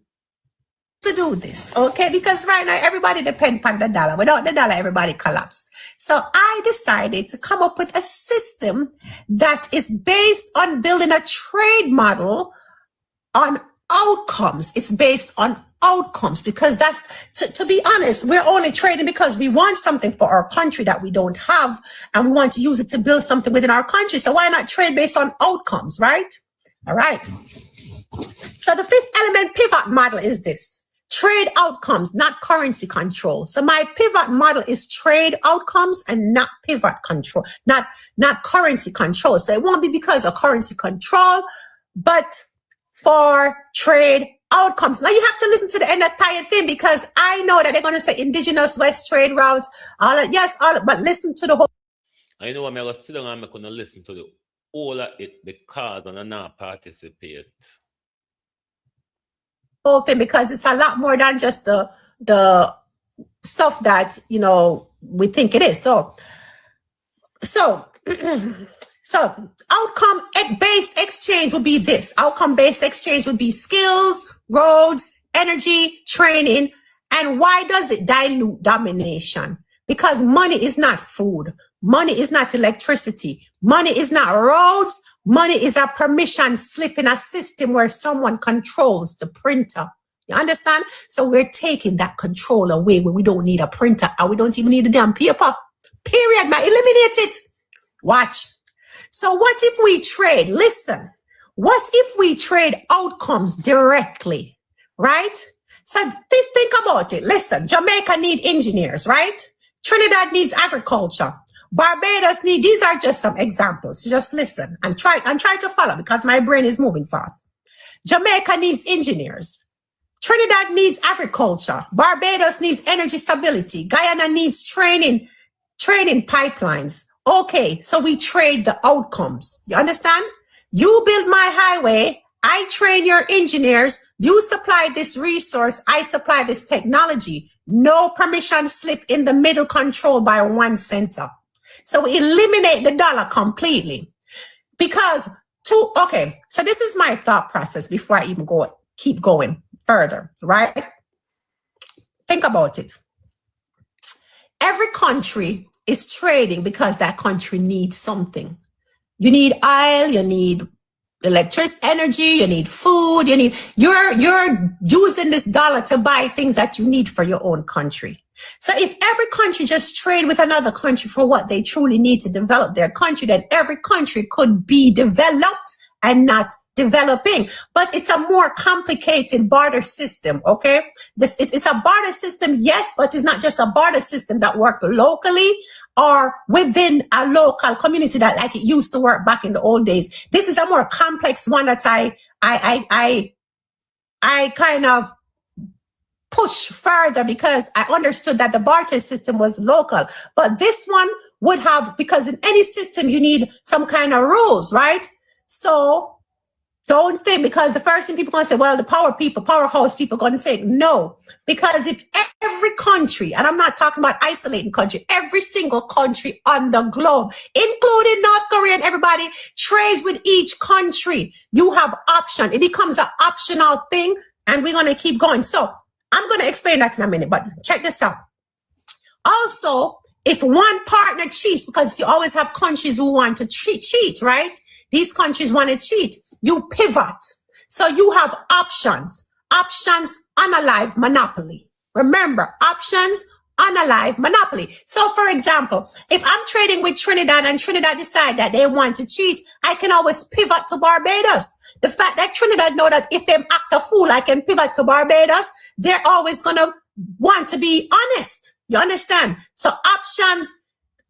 To do this, okay? Because right now everybody depends on the dollar. Without the dollar, everybody collapse. So I decided to come up with a system that is based on building a trade model on outcomes. It's based on outcomes because that's, to be honest, we're only trading because we want something for our country that we don't have and we want to use it to build something within our country. So why not trade based on outcomes, right? All right. So the fifth element pivot model is this. Trade outcomes, not currency control. So my pivot model is trade outcomes and not pivot control, not currency control. So it won't be because of currency control, but for trade outcomes. Now you have to listen to the entire thing because I know that they're going to say indigenous West trade routes, but listen to the whole. I know I'm going to sit down and I'm going to listen to the whole of it because I'm not participate. Whole thing because it's a lot more than just the stuff that we think it is. So outcome based exchange would be this. Outcome based exchange would be skills, roads, energy, training. And why does it dilute domination? Because money is not food. Money is not electricity. Money is not roads. Money is a permission slip in a system where someone controls the printer. You understand? So we're taking that control away where we don't need a printer and we don't even need a damn paper. Period, man. Eliminate it. Watch. So what if we trade? Listen. What if we trade outcomes directly? Right? So think about it. Listen, Jamaica need engineers, right? Trinidad needs agriculture. Barbados need, these are just some examples. Just listen and try to follow because my brain is moving fast. Jamaica needs engineers. Trinidad needs agriculture. Barbados needs energy stability. Guyana needs training pipelines. Okay, so we trade the outcomes. You understand? You build my highway. I train your engineers. You supply this resource. I supply this technology. No permission slip in the middle controlled by one center. So we eliminate the dollar completely because so this is my thought process before I even keep going further, right? Think about it. Every country is trading because that country needs something. You need oil, you need electricity, energy, you need food, you're using this dollar to buy things that you need for your own country. So if every country just trade with another country for what they truly need to develop their country, then every country could be developed and not developing. But it's a more complicated barter system, okay? It's a barter system, yes, but it's not just a barter system that works locally or within a local community that like it used to work back in the old days. This is a more complex one that I kind of push further because I understood that the barter system was local. But this one would have, because in any system you need some kind of rules, right? So don't think, because the first thing people are going to say, well, the powerhouse people going to say no. Because if every country, and I'm not talking about isolating country, every single country on the globe, including North Korea and everybody, trades with each country, you have option. It becomes an optional thing, and we're going to keep going. So I'm going to explain that in a minute, but check this out. Also, if one partner cheats, because you always have countries who want to cheat, right? These countries want to cheat. You pivot. So you have options. Options, unalive, monopoly. Remember, options, unalive, monopoly. So for example, if I'm trading with Trinidad and Trinidad decide that they want to cheat, I can always pivot to Barbados. The fact that Trinidad know that if they act a fool, I can pivot to Barbados, they're always going to want to be honest. You understand? So options,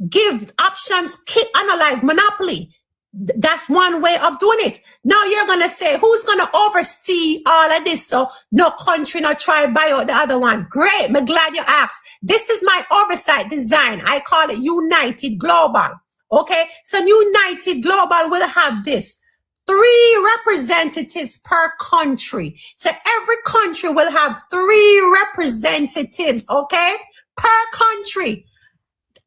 unalive, monopoly. That's one way of doing it. Now you're going to say, who's going to oversee all of this? So no country, no tribe buy out the other one. Great. I'm glad you asked. This is my oversight design. I call it United Global. Okay. So United Global will have this. 3 representatives per country. So every country will have 3 representatives. Okay. Per country.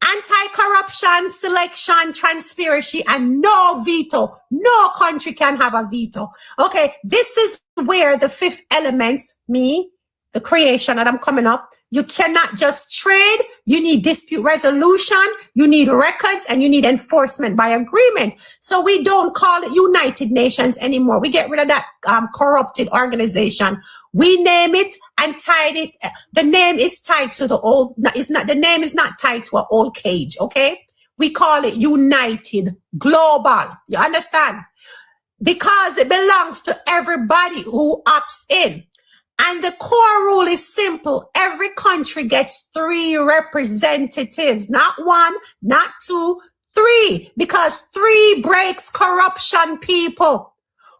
Anti-corruption, selection, transparency, and no veto. No country can have a veto. Okay, this is where the fifth element, me, the creation that I'm coming up, you cannot just trade. You need dispute resolution. You need records and you need enforcement by agreement. So we don't call it United Nations anymore. We get rid of that corrupted organization. We name it and tied it. The name is tied to the old, the name is not tied to an old cage. Okay. We call it United Global. You understand? Because it belongs to everybody who opts in. And the core rule is simple. Every country gets 3 representatives, not 1, not 2, 3, because 3 breaks corruption, people.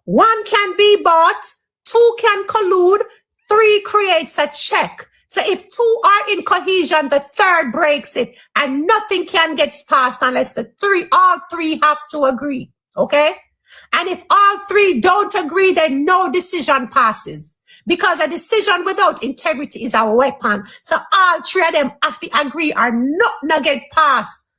1 can be bought, 2 can collude, 3 creates a check. So if 2 are in cohesion, the 3rd breaks it, and nothing can get passed unless all 3 have to agree. Okay? And if all 3 don't agree, then no decision passes. Because a decision without integrity is a weapon. So all 3 of them have to agree or not get passed.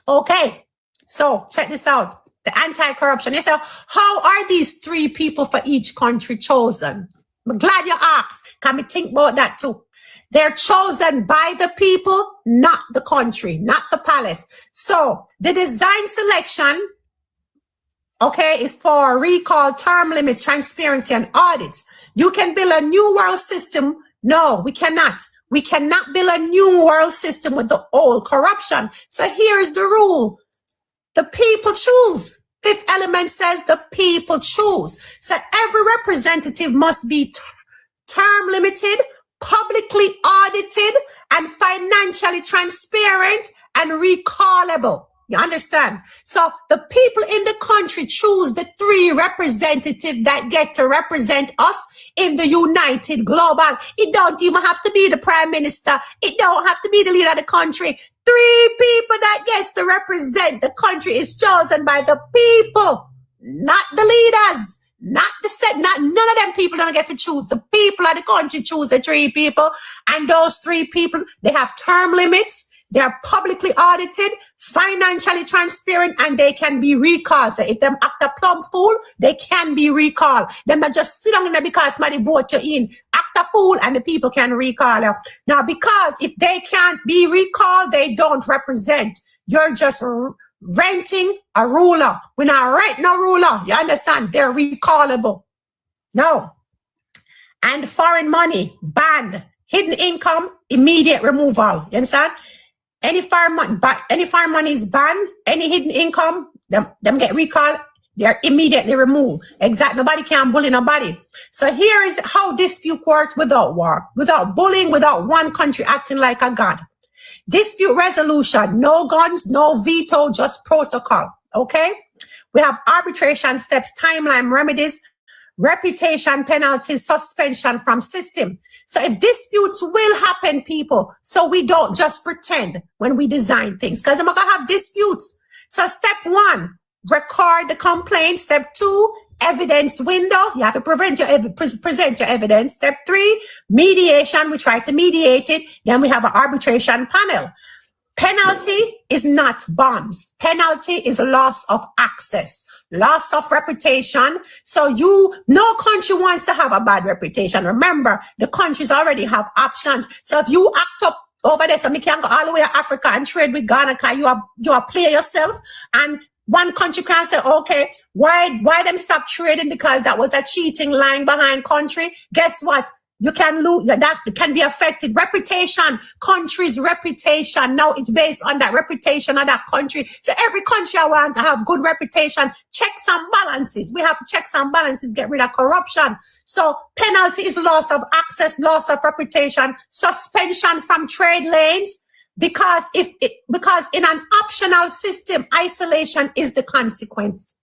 Okay. So check this out. The anti-corruption. You say, how are these 3 people for each country chosen? I'm glad you asked. Can we think about that too? They're chosen by the people, not the country, not the palace. So the design selection, okay, is for recall, term limits, transparency, and audits. You can build a new world system. No, we cannot. We cannot build a new world system with the old corruption. So here's the rule. The people choose. 5th element says the people choose. So every representative must be term limited, publicly audited, and financially transparent and recallable. You understand? So the people in the country choose the 3 representatives that get to represent us in the United Global. It don't even have to be the prime minister. It don't have to be the leader of the country. 3 people that gets to represent the country is chosen by the people, not the leaders, not the set, not none of them people don't get to choose. The people of the country choose the 3 people, and those 3 people, they have term limits. They are publicly audited, financially transparent, and they can be recalled. So if them act a plumb fool, they can be recalled. Them not just sit down in there because somebody vote you in. Act a fool and the people can recall you. Now, because if they can't be recalled, they don't represent. You're just renting a ruler. We're not rent no ruler. You understand? They're recallable. No. And foreign money, banned. Hidden income, immediate removal. You understand? Any foreign money is banned. Any hidden income, them get recalled. They're immediately removed. Exactly. Nobody can bully nobody. So here is how dispute works without war, without bullying, without one country acting like a god. Dispute resolution, no guns, no veto, just protocol. Okay. We have arbitration steps, timeline, remedies, reputation, penalties, suspension from system. So if disputes will happen, people, so we don't just pretend when we design things, because I'm going to have disputes. So step 1, record the complaint. Step 2, evidence window. You have to present your evidence. Step 3, mediation. We try to mediate it. Then we have an arbitration panel. Penalty is not bombs. Penalty is loss of access, loss of reputation. So no country wants to have a bad reputation. Remember, the countries already have options. So if you act up over there, so we can go all the way to Africa and trade with Ghana, because you are player yourself. And one country can say, okay, why them stop trading? Because that was a cheating, lying behind country. Guess what? You can lose, that can be affected. Reputation, country's reputation. Now it's based on that reputation of that country. So every country I want to have good reputation, checks and balances. We have checks and balances, get rid of corruption. So penalty is loss of access, loss of reputation, suspension from trade lanes. Because in an optional system, isolation is the consequence.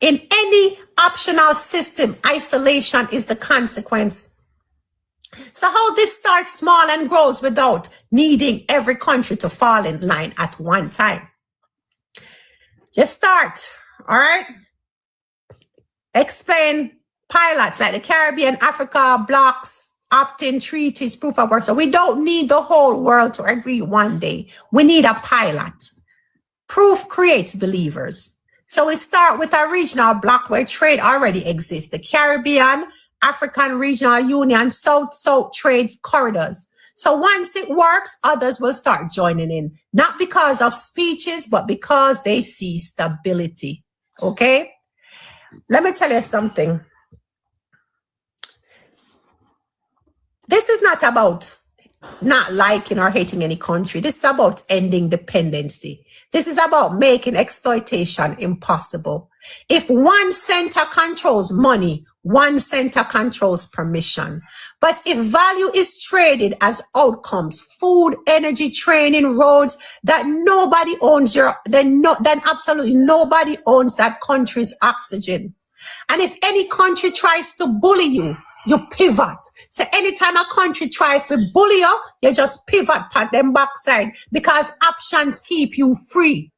In any optional system, isolation is the consequence. So how this starts small and grows without needing every country to fall in line at one time. Just start, all right? Explain pilots like the Caribbean, Africa, blocks, opt-in treaties, proof of work. So we don't need the whole world to agree one day. We need a pilot. Proof creates believers. So we start with a regional bloc where trade already exists. The Caribbean, African Regional Union, South-South trade corridors. So once it works, others will start joining in. Not because of speeches, but because they see stability. Okay? Let me tell you something. This is not about not liking or hating any country. This is about ending dependency. This is about making exploitation impossible. If one center controls money, one center controls permission. But if value is traded as outcomes, food, energy, training, roads, that nobody owns then absolutely nobody owns that country's oxygen. And if any country tries to bully you, you pivot. So anytime a country tries to bully you, you just pivot on them backside because options keep you free.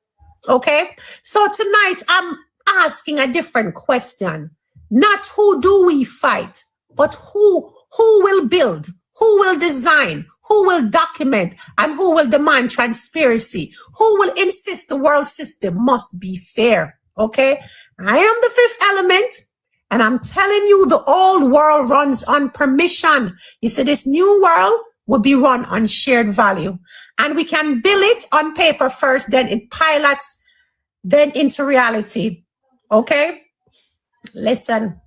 Okay? So tonight I'm asking a different question. Not who do we fight, but who will build, who will design, who will document, and who will demand transparency, who will insist the world system must be fair. Okay? I am the fifth element. And I'm telling you, the old world runs on permission. You see, this new world will be run on shared value. And we can build it on paper first, then it pilots, then into reality. Okay? Listen.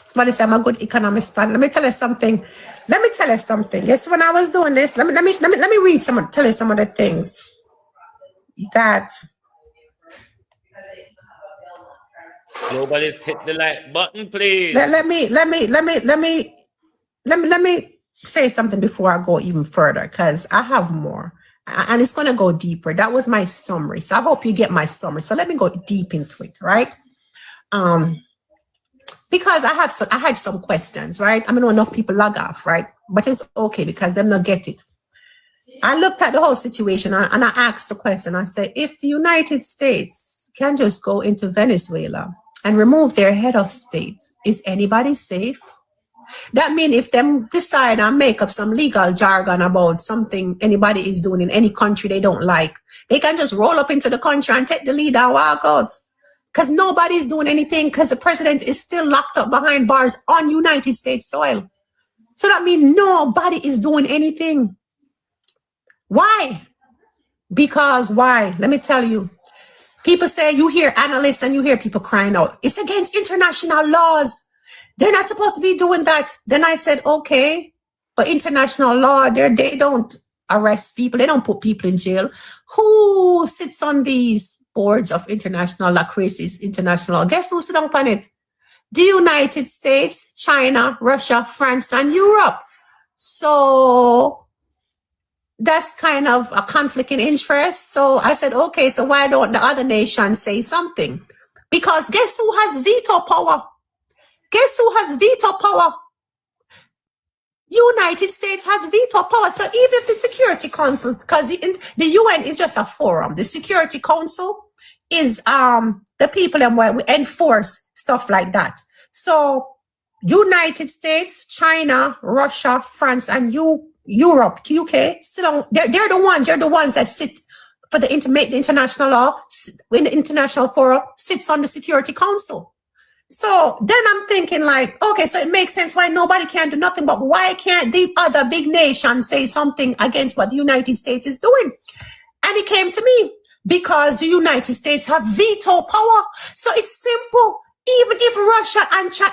Somebody said I'm a good economist plan. Let me tell you something. Yes, when I was doing this, let me read tell you some of the things that Globalist, hit the like button, please. Let me say something before I go even further, because I have more and it's going to go deeper. That was my summary, so I hope you get my summary. So let me go deep into it, right? Because I had some questions, right? I know enough people log off, right? But it's okay because them not get it. I looked at the whole situation and I asked the question. I said, if the United States can just go into Venezuela and remove their head of state, is anybody safe? That means if them decide and make up some legal jargon about something anybody is doing in any country they don't like, they can just roll up into the country and take the lead and walk out. Because nobody's doing anything because the president is still locked up behind bars on United States soil. So that means nobody is doing anything. Why? Because why? Let me tell you. People say, you hear analysts and you hear people crying out, it's against international laws. They're not supposed to be doing that. Then I said, okay, but international law, they don't arrest people. They don't put people in jail. Who sits on these boards of international law, crisis, international law? Guess who sits on it? The United States, China, Russia, France, and Europe. So that's kind of a conflict in interest. So I said, okay, so why don't the other nations say something? Because guess who has veto power? Guess who has veto power? United States has veto power. So even if the Security Council, because the UN is just a forum, the Security Council is the people and where we enforce stuff like that. So United States, China, Russia, France, and Europe, UK, sit on, they're the ones that sit for the international law, in the international forum, sits on the Security Council. So then I'm thinking like, okay, so it makes sense why nobody can do nothing, but why can't the other big nations say something against what the United States is doing? And it came to me, because the United States have veto power. So it's simple. Even if Russia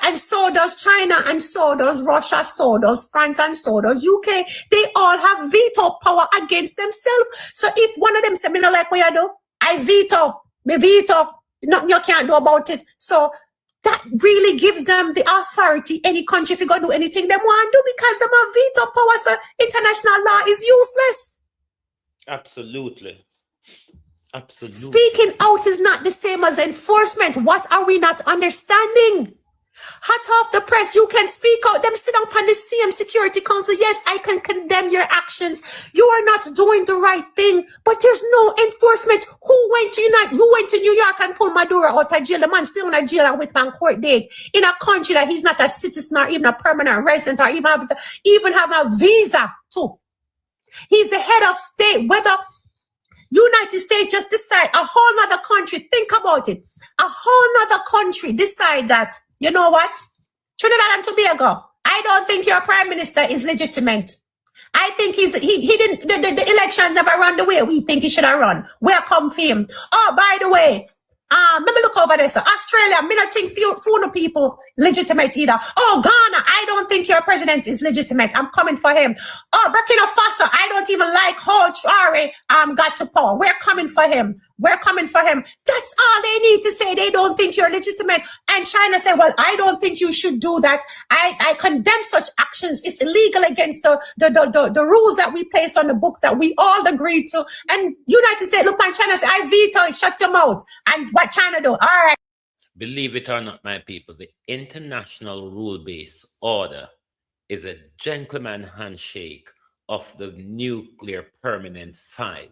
and so does China and so does Russia, so does France and so does UK, they all have veto power against themselves. So if one of them said, me not like what you do, I veto, me veto, nothing you can't do about it. So that really gives them the authority, any country, if you go do anything they want to do, because they have veto power. So international law is useless. Absolutely. Absolutely. Speaking out is not the same as enforcement. What are we not understanding? Hot off the press, you can speak out. Them sit up on the same Security Council. Yes, I can condemn your actions. You are not doing the right thing, but there's no enforcement. Who went to New York and pulled Maduro out of jail? The man still in a jail and with man court date in a country that he's not a citizen or even a permanent resident or even have a visa to. He's the head of state. Whether United States just decide, a whole nother country, think about it. A whole nother country decide that, you know what? Trinidad and Tobago, I don't think your prime minister is legitimate. I think he didn't, the elections never run the way we think he should have run. Where come for him? Oh, by the way, let me look over there. So Australia, me not think few no people legitimate either. Oh, Ghana, I don't think your president is legitimate. I'm coming for him. Oh, Burkina Faso, I don't even like how Traore got to power. We're coming for him. We're coming for him. That's all they need to say. They don't think you're legitimate. And China say, well, I don't think you should do that. I condemn such actions. It's illegal against the rules that we place on the books that we all agreed to. And United States, look, and China say, I veto it, shut your mouth. And what China do? All right. Believe it or not, my people, the international rule-based order is a gentleman handshake of the nuclear permanent five.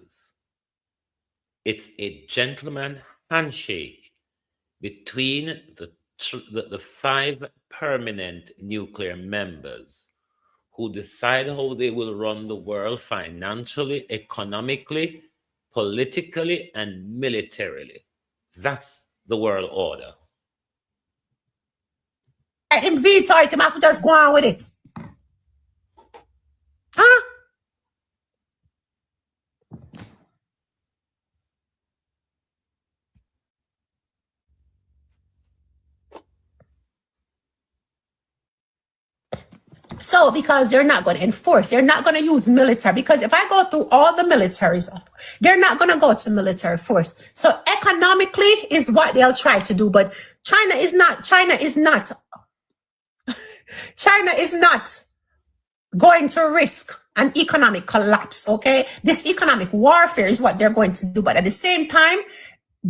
It's a gentleman handshake between the five permanent nuclear members who decide how they will run the world financially, economically, politically, and militarily. That's the world order. And veto it, I have to just go on with it. Huh? So, because they're not going to enforce, they're not going to use military. Because if I go through all the military stuff, they're not going to go to military force. So, economically is what they'll try to do. But China is not going to risk an economic collapse. Okay, this economic warfare is what they're going to do. But at the same time,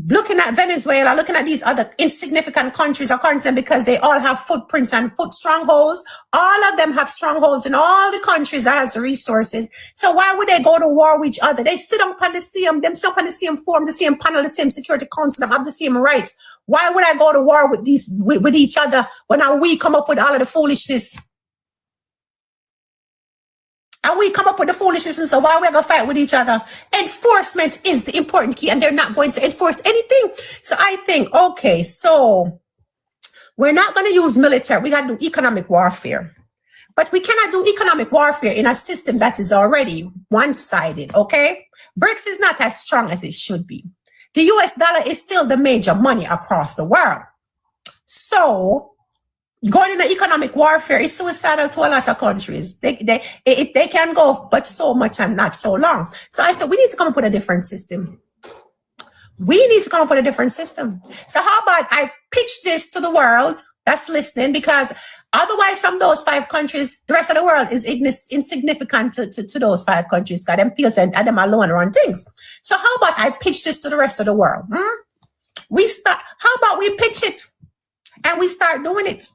looking at Venezuela, looking at these other insignificant countries, according to them, because they all have footprints and foot strongholds. All of them have strongholds in all the countries that has the resources. So why would they go to war with each other? They sit up on the same, them sit up on the same forum, the same panel, the same Security Council, them have the same rights. Why would I go to war with these with each other when we come up with all of the foolishness? And we come up with the foolishness, and so why we're going to fight with each other? Enforcement is the important key, and they're not going to enforce anything. So I think, okay, so we're not going to use military. We got to do economic warfare. But we cannot do economic warfare in a system that is already one-sided, okay? BRICS is not as strong as it should be. The US dollar is still the major money across the world. So going into economic warfare is suicidal to a lot of countries. They can go, but so much and not so long. So I said, we need to come up with a different system. We need to come up with a different system. So how about I pitch this to the world that's listening, because otherwise from those five countries, the rest of the world is insignificant to those five countries, because them feels and them alone run things. So how about I pitch this to the rest of the world? How about we pitch it and we start doing it?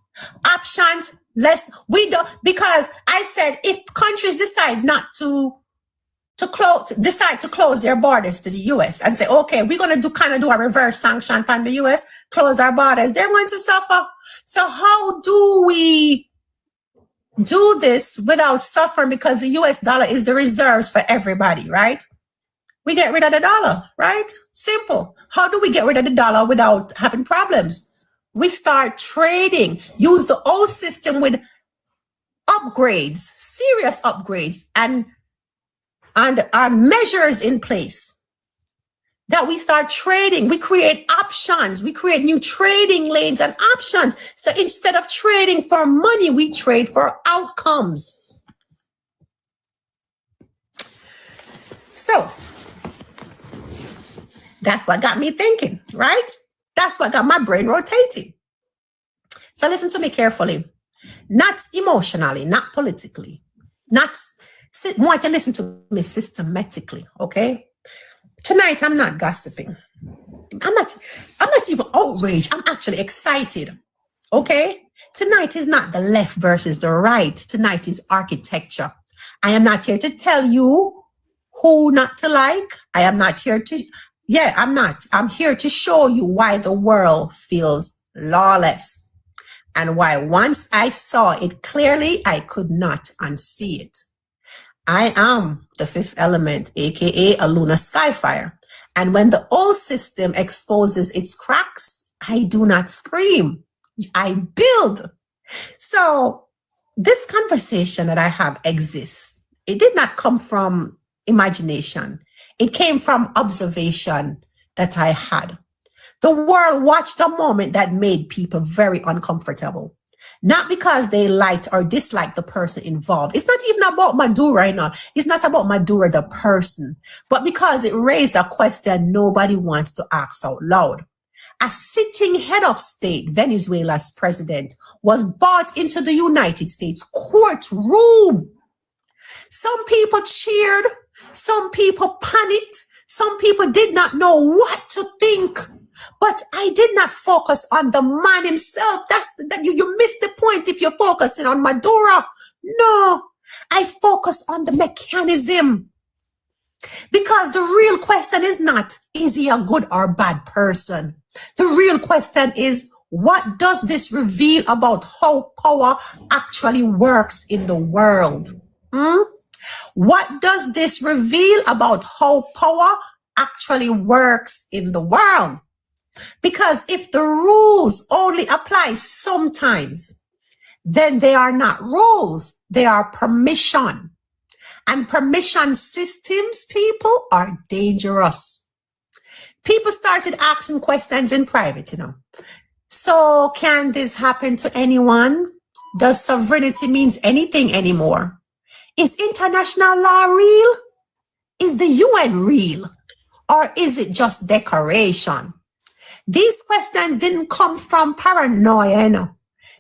Options, we don't, because I said if countries decide not to close their borders to the US and say, okay, we're going to do a reverse sanction on the US, close our borders, they're going to suffer. So how do we do this without suffering? Because the US dollar is the reserves for everybody, right? We get rid of the dollar, right? Simple. How do we get rid of the dollar without having problems? We start trading, use the old system with upgrades, serious upgrades, and measures in place that we start trading. We create options. We create new trading lanes and options. So instead of trading for money, we trade for outcomes. So that's what got me thinking, right? That's what got my brain rotating. So listen to me carefully. Not emotionally, not politically. Want to listen to me systematically, okay? Tonight, I'm not gossiping. I'm not even outraged. I'm actually excited, okay? Tonight is not the left versus the right. Tonight is architecture. I am not here to tell you who not to like. I am not here to... Yeah, I'm not. I'm here to show you why the world feels lawless and why once I saw it clearly, I could not unsee it. I am the fifth element, aka a lunar skyfire. And when the old system exposes its cracks, I do not scream. I build. So this conversation that I have exists. It did not come from imagination. It came from observation that I had. The world watched a moment that made people very uncomfortable. Not because they liked or disliked the person involved. It's not even about Maduro right now. It's not about Maduro, the person, but because it raised a question nobody wants to ask out loud. A sitting head of state, Venezuela's president, was brought into the United States courtroom. Some people cheered. Some people panicked. Some people did not know what to think. But I did not focus on the man himself. You missed the point if you're focusing on Maduro. No, I focus on the mechanism. Because the real question is not, is he a good or bad person? The real question is, what does this reveal about how power actually works in the world? What does this reveal about how power actually works in the world? Because if the rules only apply sometimes, then they are not rules, they are permission. And permission systems, people, are dangerous. People started asking questions in private, So can this happen to anyone? Does sovereignty means anything anymore? Is international law real? Is the UN real? Or is it just decoration? These questions didn't come from paranoia,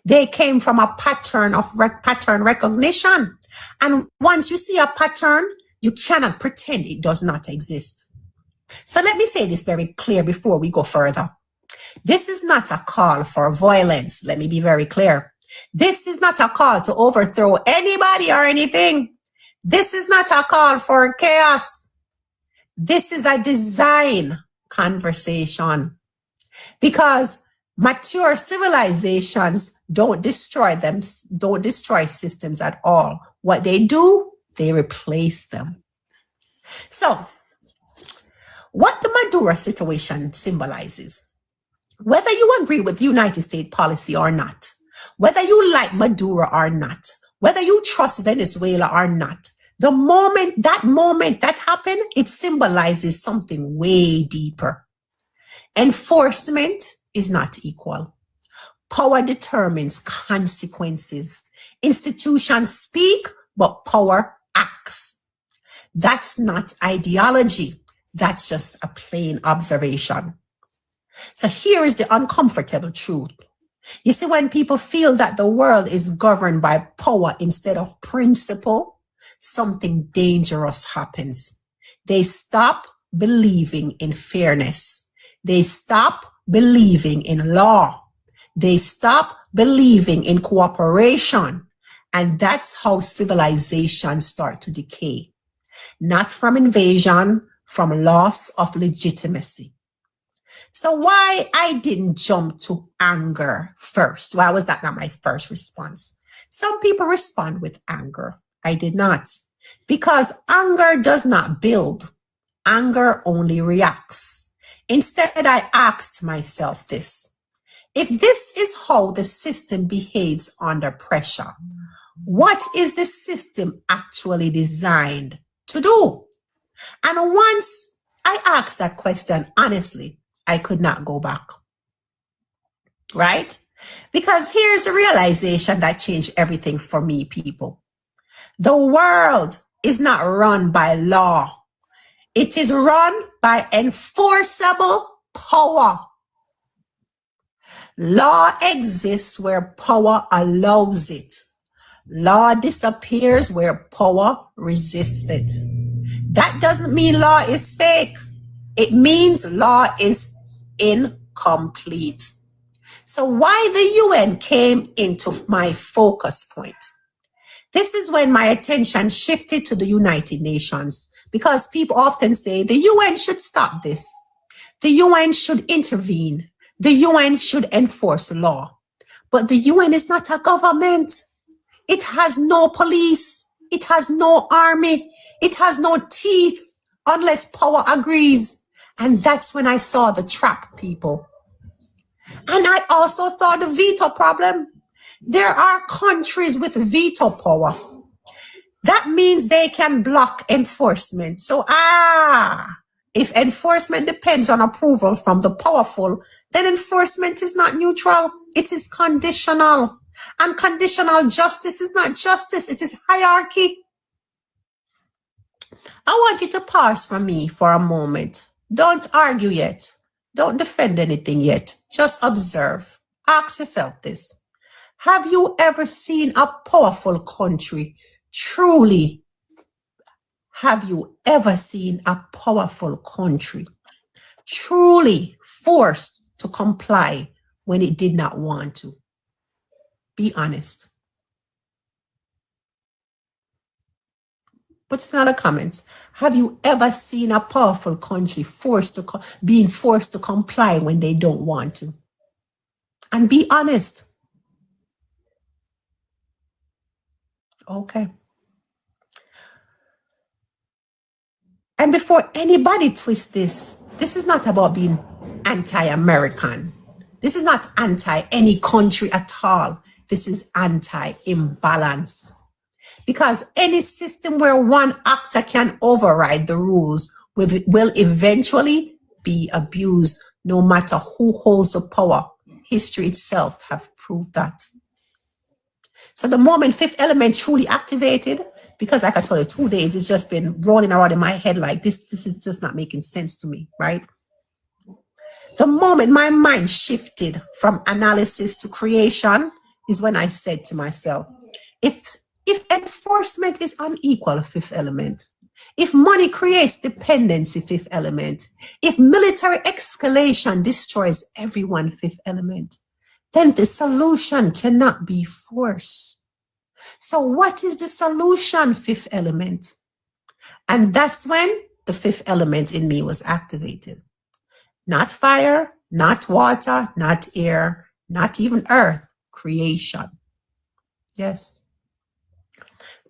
They came from a pattern of pattern recognition. And once you see a pattern, you cannot pretend it does not exist. So let me say this very clear before we go further. This is not a call for violence. Let me be very clear. This is not a call to overthrow anybody or anything. This is not a call for chaos. This is a design conversation. Because mature civilizations don't destroy systems at all. What they do, they replace them. So, what the Maduro situation symbolizes, whether you agree with United States policy or not, whether you like Maduro or not, whether you trust Venezuela or not, the moment that happened, it symbolizes something way deeper. Enforcement is not equal. Power determines consequences. Institutions speak, but power acts. That's not ideology. That's just a plain observation. So here is the uncomfortable truth. You see, when people feel that the world is governed by power instead of principle, something dangerous happens. They stop believing in fairness. They stop believing in law. They stop believing in cooperation. And that's how civilizations start to decay. Not from invasion, from loss of legitimacy. So why I didn't jump to anger first? Why was that not my first response? Some people respond with anger. I did not. Because anger does not build. Anger only reacts. Instead, I asked myself this. If this is how the system behaves under pressure, what is the system actually designed to do? And once I asked that question honestly, I could not go back. Right? Because here's the realization that changed everything for me, people. The world is not run by law. It is run by enforceable power. Law exists where power allows it. Law disappears where power resists it. That doesn't mean law is fake. It means law is incomplete. So why the UN came into my focus point? This is when my attention shifted to the United Nations, because people often say the UN should stop this. The UN should intervene. The UN should enforce law. But the UN is not a government. It has no police. It has no army. It has no teeth unless power agrees. And that's when I saw the trap, people. And I also saw the veto problem. There are countries with veto power. That means they can block enforcement. So, if enforcement depends on approval from the powerful, then enforcement is not neutral. It is conditional. And conditional justice is not justice. It is hierarchy. I want you to pause for me for a moment. Don't argue yet. Don't defend anything yet. Just observe. Ask yourself this. Have you ever seen a powerful country truly? Have you ever seen a powerful country truly forced to comply when it did not want to? Be honest. Put it in the comments. Have you ever seen a powerful country being forced to comply when they don't want to? And be honest. Okay. And before anybody twists this is not about being anti-American. This is not anti any country at all. This is anti-imbalance. Because any system where one actor can override the rules will eventually be abused, no matter who holds the power. History itself have proved that. So the moment Fifth Element truly activated, because like I told you, 2 days, it's just been rolling around in my head like this is just not making sense to me, right? The moment my mind shifted from analysis to creation is when I said to myself, if enforcement is unequal, Fifth Element, if money creates dependency, Fifth Element, if military escalation destroys everyone, Fifth Element, then the solution cannot be force. So what is the solution, Fifth Element? And that's when the Fifth Element in me was activated. Not fire, not water, not air, not even earth, creation. Yes.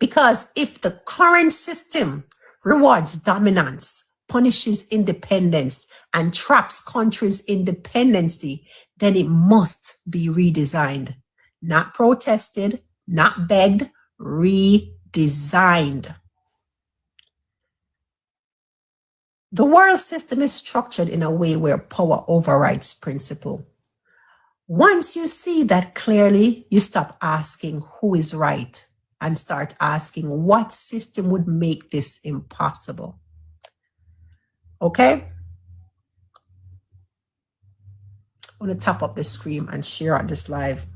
Because if the current system rewards dominance, punishes independence, and traps countries' independency, then it must be redesigned. Not protested, not begged, redesigned. The world system is structured in a way where power overrides principle. Once you see that clearly, you stop asking who is right and start asking what system would make this impossible. Okay? I want to tap up the screen and share out this live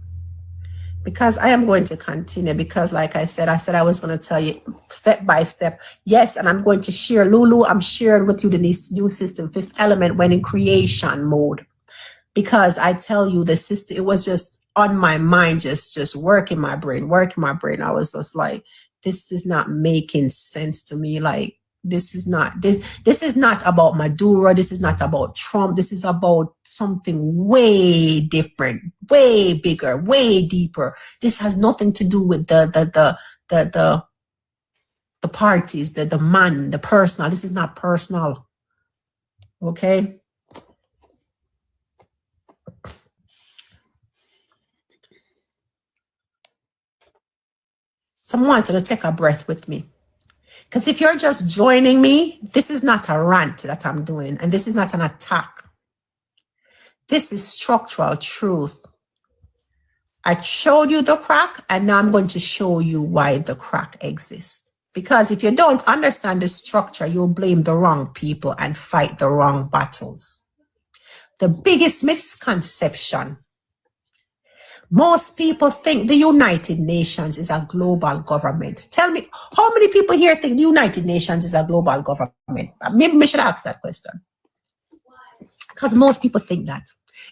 because I am going to continue because like I said I was going to tell you step by step. Yes, and I'm going to share. Lulu, I'm sharing with you the new system, Fifth Element, when in creation mode. Because I tell you the system, it was just on my mind, just working my brain. I was just like, this is not making sense to me. Like, this is not about Maduro. This is not about Trump. This is about something way different, way bigger, way deeper. This has nothing to do with the parties, the man, the personal. This is not personal. Okay. Someone wanted to take a breath with me. Because if you're just joining me, this is not a rant that I'm doing, and this is not an attack. This is structural truth. I showed you the crack, and now I'm going to show you why the crack exists. Because if you don't understand the structure, you'll blame the wrong people and fight the wrong battles. The biggest misconception. Most people think the United Nations is a global government. Tell me, how many people here think the United Nations is a global government? Maybe we should ask that question. Because most people think that.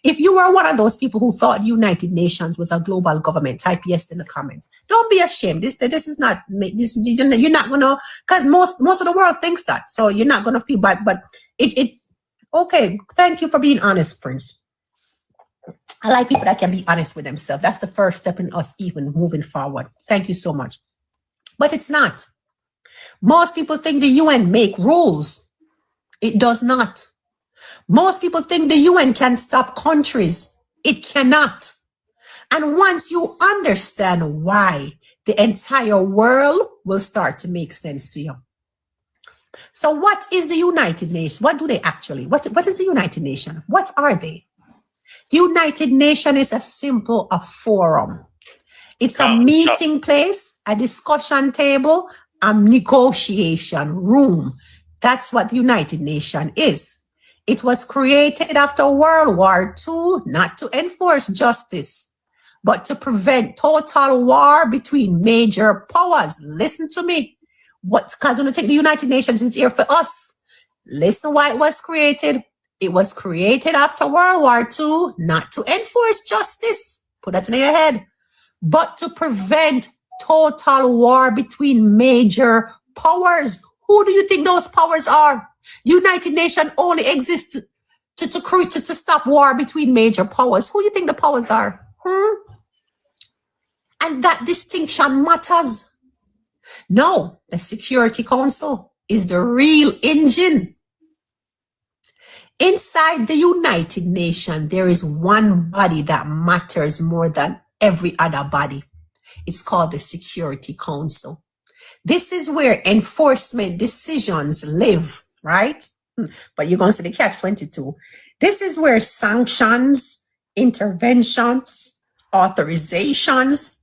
If you were one of those people who thought the United Nations was a global government, type yes in the comments. Don't be ashamed. This is not, you're not going to, because most of the world thinks that. So you're not going to feel bad, but okay. Thank you for being honest, Prince. I like people that can be honest with themselves. That's the first step in us even moving forward. Thank you so much. but it's not. Most people think the UN make rules. It does not. Most people think the UN can stop countries. It cannot. And once you understand why, the entire world will start to make sense to you. So what is the United Nations? What do they actually, what is the United Nations? What are they? The United Nations is a forum. It's a meeting place, a discussion table, a negotiation room. That's what the United Nations is. It was created after World War II, not to enforce justice, but to prevent total war between major powers. Listen to me. Because when I think the United Nations is here for us. Listen why it was created. It was created after World War II, not to enforce justice. Put that in your head. But to prevent total war between major powers. Who do you think those powers are? United Nations only exists to stop war between major powers. Who do you think the powers are? And that distinction matters. No, the Security Council is the real engine. Inside the United Nations, there is one body that matters more than every other body. It's called the Security Council. This is where enforcement decisions live, right? But you're going to see the catch-22. This is where sanctions, interventions, authorizations,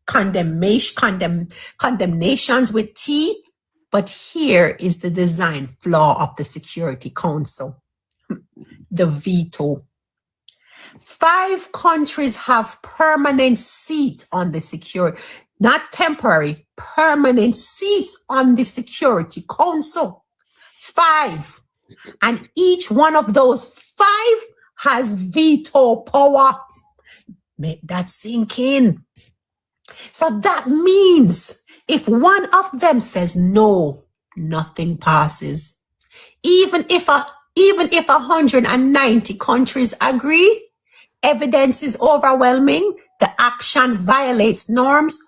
condemnations with T. But here is the design flaw of the Security Council. The veto. 5 countries have permanent seat on the security, not temporary, permanent seats on the Security Council. 5. And each one of those 5 has veto power. Make that sink in. So that means if one of them says no, nothing passes. Even if 190 countries agree, evidence is overwhelming, the action violates norms,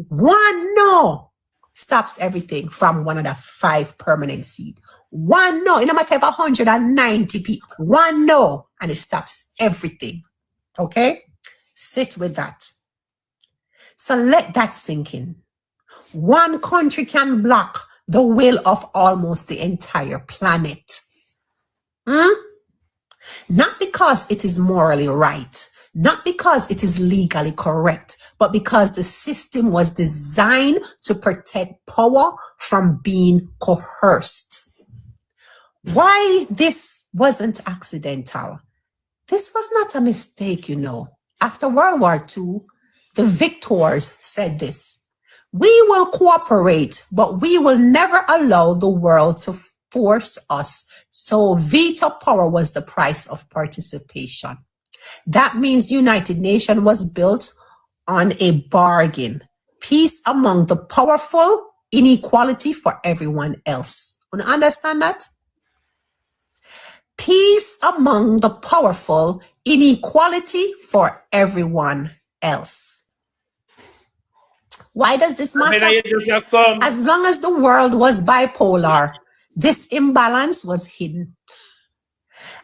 one no stops everything from one of the 5 permanent seats. One no, no matter if 190 people, one no, and it stops everything. Okay? Sit with that. So let that sink in. One country can block the will of almost the entire planet. Not because it is morally right, not because it is legally correct, but because the system was designed to protect power from being coerced. Why this wasn't accidental? This was not a mistake, you know. After World War II, the victors said this: we will cooperate, but we will never allow the world to force us. So veto power was the price of participation. That means United Nations was built on a bargain. Peace among the powerful, inequality for everyone else. You understand that? Peace among the powerful, inequality for everyone else. Why does this matter? As long as the world was bipolar, this imbalance was hidden.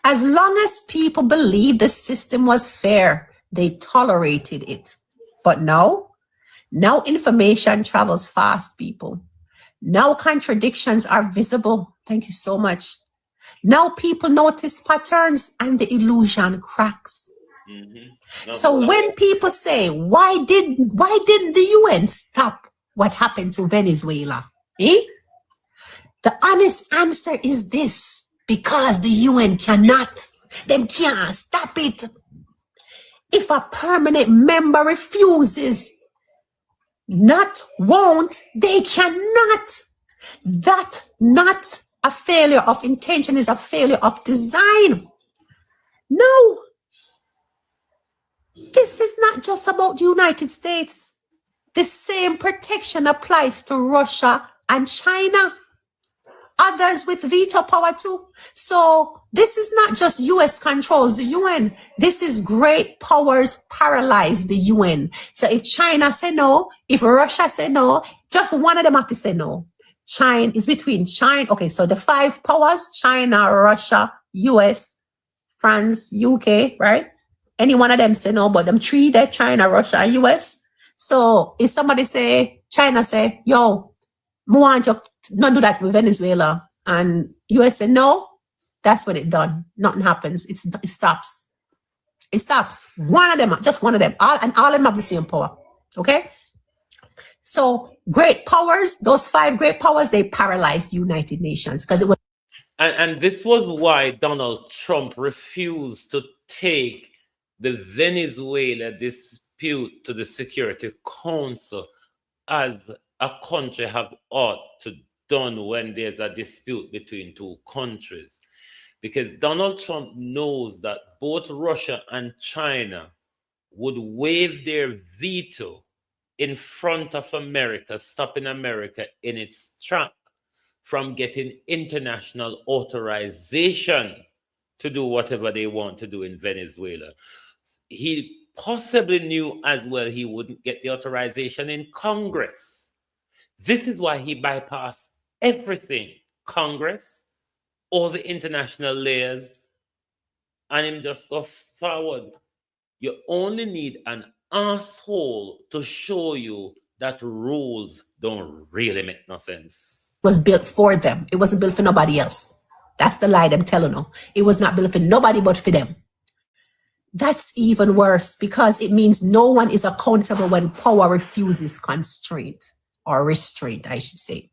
As long as people believed the system was fair, they tolerated it. But now information travels fast, people. Now contradictions are visible. Thank you so much. Now people notice patterns and the illusion cracks. So when people say, why didn't the UN stop what happened to Venezuela? The honest answer is this: because the UN cannot. Them can't stop it. If a permanent member refuses, won't, they cannot. That not a failure of intention is a failure of design. No. This is not just about the United States. The same protection applies to Russia and China. others with veto power too. So this is not just US controls the UN. This is great powers paralyze the UN. So if China say no, if Russia say no, just one of them have to say no. China is between China. Okay, so the 5 powers, China, Russia, US, France, UK, right? Any one of them say no, but them 3 there, China, Russia, and US. So if somebody say, China say, yo, we want you not do that with Venezuela, and US say no, that's when it done. Nothing happens. It stops. It stops. One of them, just one of them. All of them have the same power. Okay? So great powers, those 5 great powers, they paralyzed the United Nations because it was. And this was why Donald Trump refused to take the Venezuela dispute to the Security Council as a country have ought to done when there's a dispute between 2 countries. Because Donald Trump knows that both Russia and China would waive their veto in front of America, stopping America in its track from getting international authorization to do whatever they want to do in Venezuela. He possibly knew as well he wouldn't get the authorization in Congress. This is why he bypassed everything, Congress, all the international layers, and him just go forward. You only need an asshole to show you that rules don't really make no sense. Was built for them. It wasn't built for nobody else. That's the lie them telling you. It was not built for nobody but for them. That's even worse because it means no one is accountable when power refuses constraint or restraint, I should say.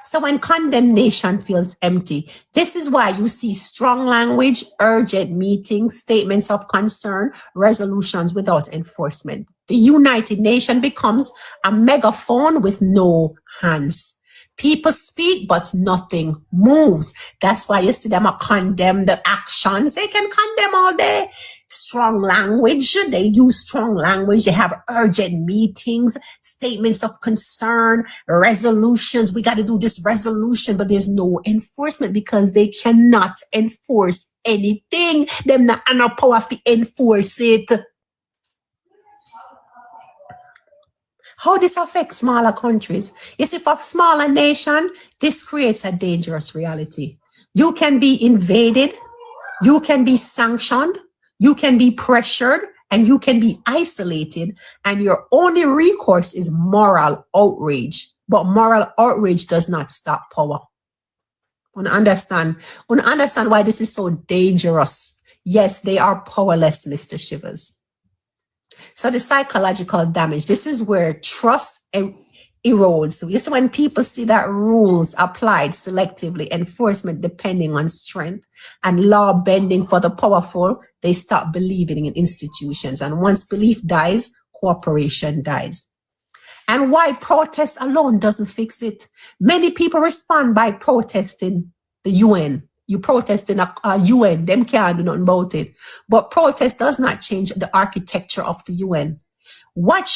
So when condemnation feels empty, this is why you see strong language, urgent meetings, statements of concern, resolutions without enforcement. The United Nations becomes a megaphone with no hands. People speak, but nothing moves. That's why you see them condemn the actions. They can condemn all day. Strong language. They use strong language. They have urgent meetings, statements of concern, resolutions. We got to do this resolution, but there's no enforcement because they cannot enforce anything. Them not enough power to enforce it. How this affects smaller countries? You see, for a smaller nation, this creates a dangerous reality. You can be invaded, you can be sanctioned, you can be pressured, and you can be isolated, and your only recourse is moral outrage. But moral outrage does not stop power. Understand why this is so dangerous. Yes, they are powerless, Mr. Shivers. So the psychological damage, this is where trust erodes. So this is when people see that rules applied selectively, enforcement depending on strength, and law bending for the powerful, they stop believing in institutions. And once belief dies, cooperation dies. And why protest alone doesn't fix it? Many people respond by protesting the UN. You protest in a UN, them can't do nothing about it. But protest does not change the architecture of the UN. What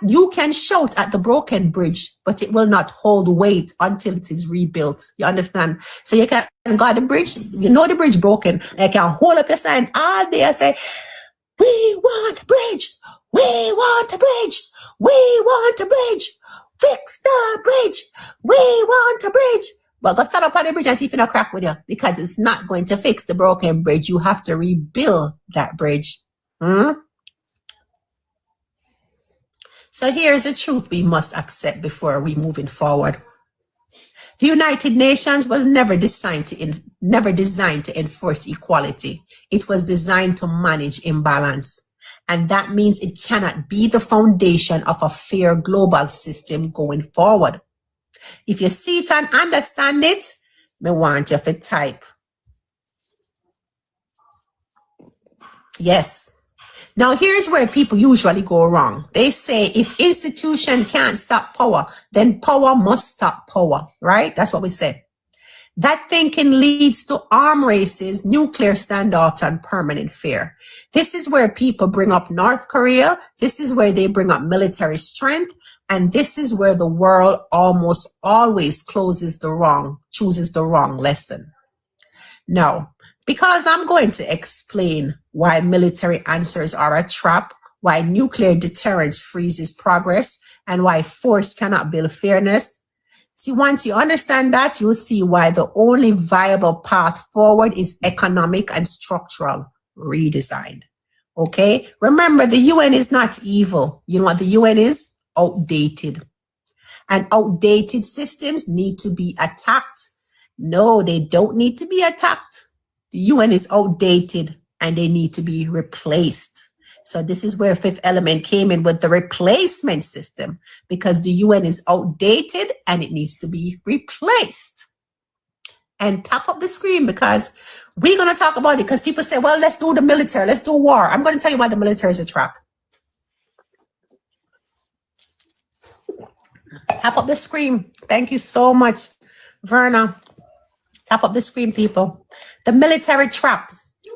you can shout at the broken bridge, but it will not hold weight until it is rebuilt. You understand? So you can go at the bridge, you know the bridge broken, you can hold up your sign all day and say, we want a bridge, we want a bridge, we want a bridge, fix the bridge, we want a bridge. But go stand up on the bridge and see if it's a crack with you, because it's not going to fix the broken bridge. You have to rebuild that bridge. So here's the truth we must accept before we moving forward. The United Nations was never designed to enforce equality. It was designed to manage imbalance. And that means it cannot be the foundation of a fair global system going forward. If you see it and understand it, I want you to type. Yes. Now, here's where people usually go wrong. They say if institution can't stop power, then power must stop power, right? That's what we say. That thinking leads to arm races, nuclear standoffs, and permanent fear. This is where people bring up North Korea. This is where they bring up military strength. And this is where the world almost always chooses the wrong lesson. Now, because I'm going to explain why military answers are a trap, why nuclear deterrence freezes progress, and why force cannot build fairness. See, once you understand that, you'll see why the only viable path forward is economic and structural redesign. Okay? Remember, the UN is not evil. You know what the UN is? Outdated. And outdated systems need to be attacked. No, they don't need to be attacked. The UN is outdated and they need to be replaced. So this is where Fifth Element came in with the replacement system, because the UN is outdated and it needs to be replaced. And tap up the screen, because we're going to talk about it, because people say, well, let's do the military, let's do war. I'm going to tell you why the military is a trap. Tap up the screen. Thank you so much, Verna. Tap up the screen, people. The military trap.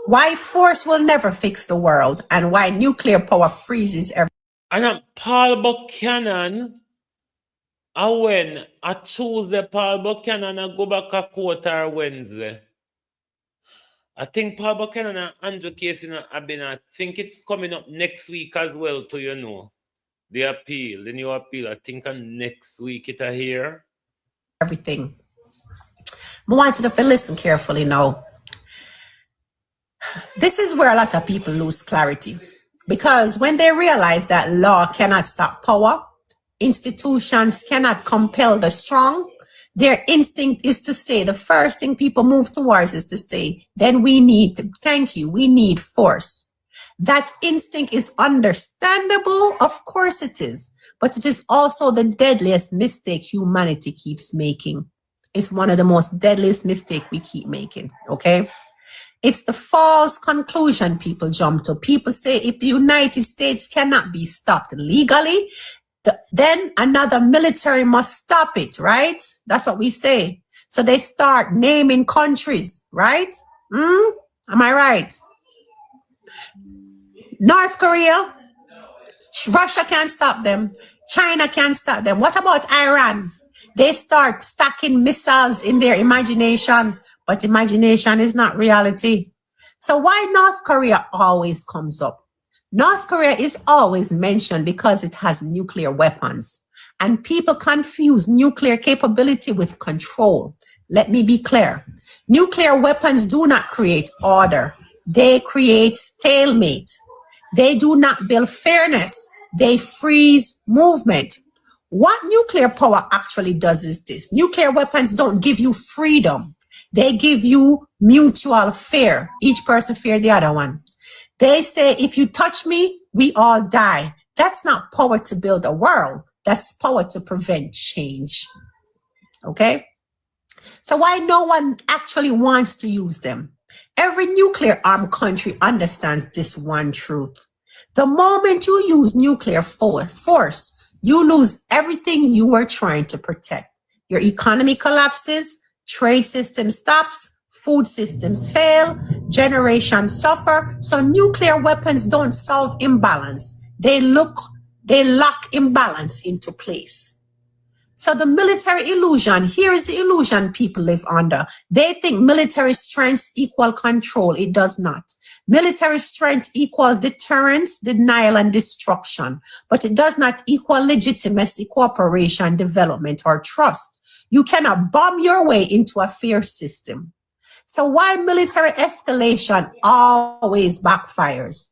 Why force will never fix the world, and why nuclear power freezes everything. And Paul Buchanan, when I choose the Paul Buchanan, I go back a quarter Wednesday. I think Paul Buchanan and Andrew Casey have been, I think it's coming up next week as well, to you know. The appeal, the new appeal, I think on next week it'll hear. Everything. I want you to listen carefully now. This is where a lot of people lose clarity, because when they realize that law cannot stop power, institutions cannot compel the strong, their instinct is to say, the first thing people move towards is to say, then we need force. That instinct is understandable, of course it is, but it is also the deadliest mistake humanity keeps making. It's one of the most deadliest mistakes we keep making, okay? It's the false conclusion people jump to. People say if the United States cannot be stopped legally, then another military must stop it, right? That's what we say. So they start naming countries, right? Am I right? North Korea, Russia can't stop them. China can't stop them. What about Iran? They start stacking missiles in their imagination, but imagination is not reality. So why North Korea always comes up? North Korea is always mentioned because it has nuclear weapons, and people confuse nuclear capability with control. Let me be clear. Nuclear weapons do not create order. They create stalemate. They do not build fairness. They freeze movement. What nuclear power actually does is this. Nuclear weapons don't give you freedom. They give you mutual fear. Each person fear the other one. They say, if you touch me, we all die. That's not power to build a world. That's power to prevent change. Okay? So why no one actually wants to use them? Every nuclear armed country understands this one truth. The moment you use nuclear force, you lose everything you were trying to protect. Your economy collapses, trade system stops, food systems fail, generations suffer. So nuclear weapons don't solve imbalance. They lock imbalance into place. So the military illusion, here's the illusion people live under. They think military strength equal control. It does not. Military strength equals deterrence, denial, and destruction, but it does not equal legitimacy, cooperation, development, or trust. You cannot bomb your way into a fair system. So why military escalation always backfires?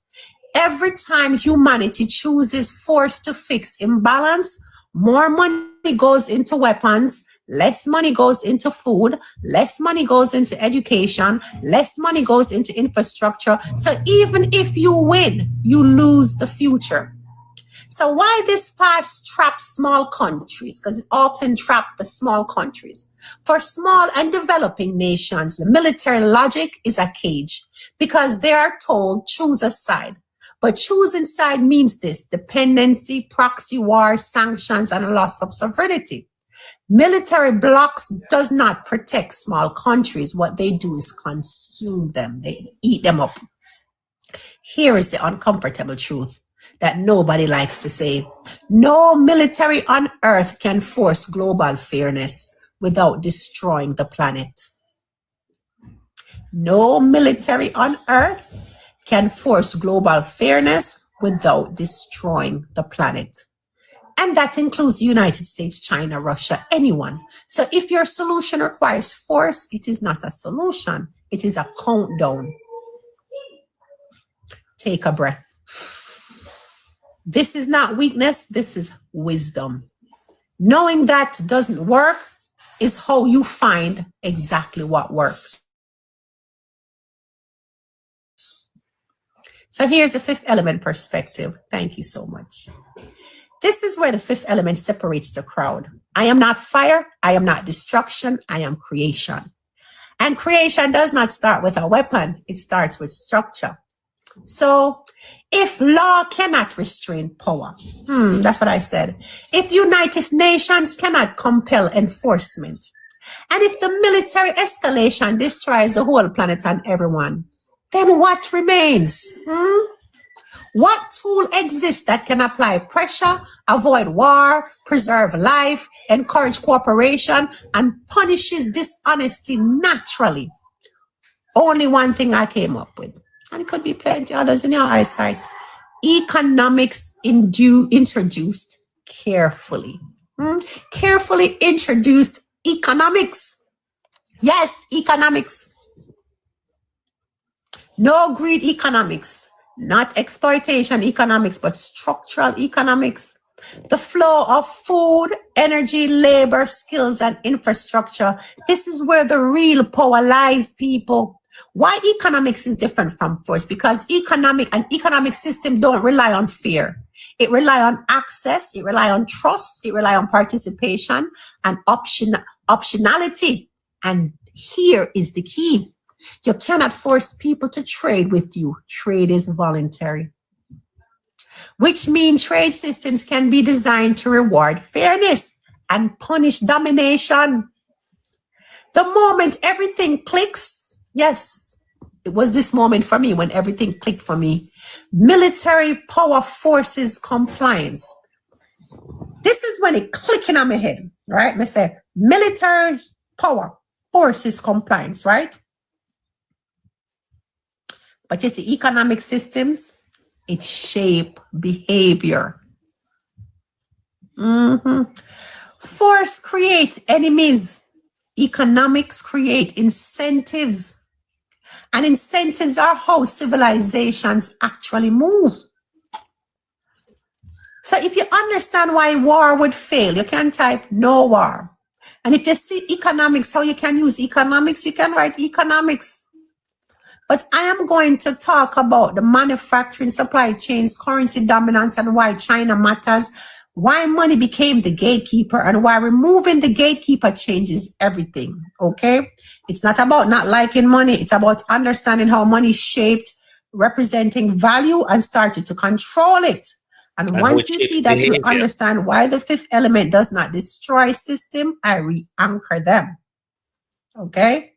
Every time humanity chooses force to fix imbalance, more money goes into weapons, less money goes into food, less money goes into education, less money goes into infrastructure. So even if you win, you lose the future. So why this path traps small countries? Because it often traps the small countries. For small and developing nations, the military logic is a cage because they are told choose a side. But choosing side means this: dependency, proxy war, sanctions, and a loss of sovereignty. Military blocks does not protect small countries. What they do is consume them. They eat them up. Here is the uncomfortable truth. that nobody likes to say. No military on earth can force global fairness without destroying the planet. No military on earth can force global fairness without destroying the planet. And that includes the United States, China, Russia, anyone. So if your solution requires force, it is not a solution. It is a countdown. Take a breath. This is not weakness. This is wisdom. Knowing that doesn't work is how you find exactly what works. So here's the fifth element perspective. Thank you so much. This is where the fifth element separates the crowd. I am not fire. I am not destruction. I am creation. And creation does not start with a weapon. It starts with structure. So if law cannot restrain power, that's what I said. If the United Nations cannot compel enforcement, and if the military escalation destroys the whole planet and everyone, then what remains? What tool exists that can apply pressure, avoid war, preserve life, encourage cooperation, and punishes dishonesty naturally? Only one thing I came up with, and it could be plenty others in your eyesight. Economics introduced carefully. Carefully introduced economics. Yes, economics. No greed economics. Not exploitation economics, but structural economics. The flow of food, energy, labor, skills, and infrastructure. This is where the real power lies, people. Why economics is different from force? Because economic system don't rely on fear. It rely on access, it rely on trust, it rely on participation and optionality. And here is the key. You cannot force people to trade with you. Trade is voluntary. Which means trade systems can be designed to reward fairness and punish domination. The moment everything clicks, yes, it was this moment for me when everything clicked for me. Military power forces compliance. This is when it clicking on my head, right? I say military power forces compliance, right? But you see, economic systems, it shape behavior. Force creates enemies. Economics create incentives. And incentives are how civilizations actually move. So if you understand why war would fail, you can type no war. And if you see economics, how you can use economics, you can write economics. But I am going to talk about the manufacturing, supply chains, currency dominance, and why China matters, why money became the gatekeeper, and why removing the gatekeeper changes everything, okay? It's not about not liking money. It's about understanding how money is shaped, representing value, and started to control it. And once you see that, you understand why the fifth element does not destroy system, I re-anchor them, okay?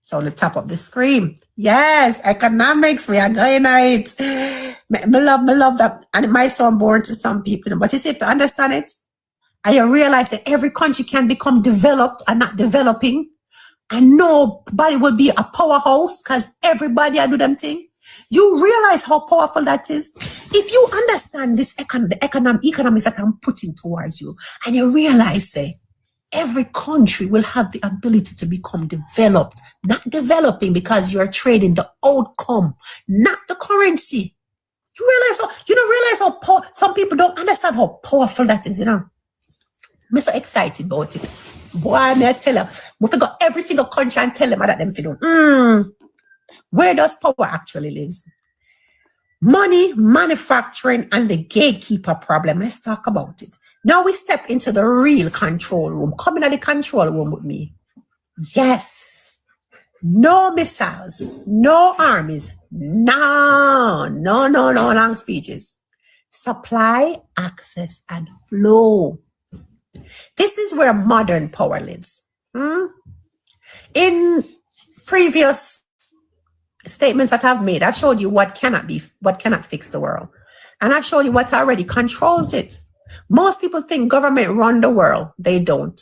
So on the top of the screen. Yes, economics, we are going at it. I love that. And it might sound boring to some people, but you see, if you understand it, and you realize that every country can become developed and not developing, and nobody will be a powerhouse because everybody will do them thing. You realize how powerful that is. If you understand this economics that I'm putting towards you, and you realize, say, every country will have the ability to become developed, not developing because you're trading the outcome, not the currency. You don't realize how some people don't understand how powerful that is, you know. I'm so excited about it. Boy, I tell you, we go every single country and tell them that them do. Where does power actually lives? Money, manufacturing, and the gatekeeper problem. Let's talk about it. Now we step into the real control room. Come in at the control room with me. Yes. No missiles, no armies, no long speeches. Supply, access, and flow. This is where modern power lives. In previous statements that I've made, I've showed you what cannot fix the world. And I showed you what already controls it. Most people think government run the world. They don't.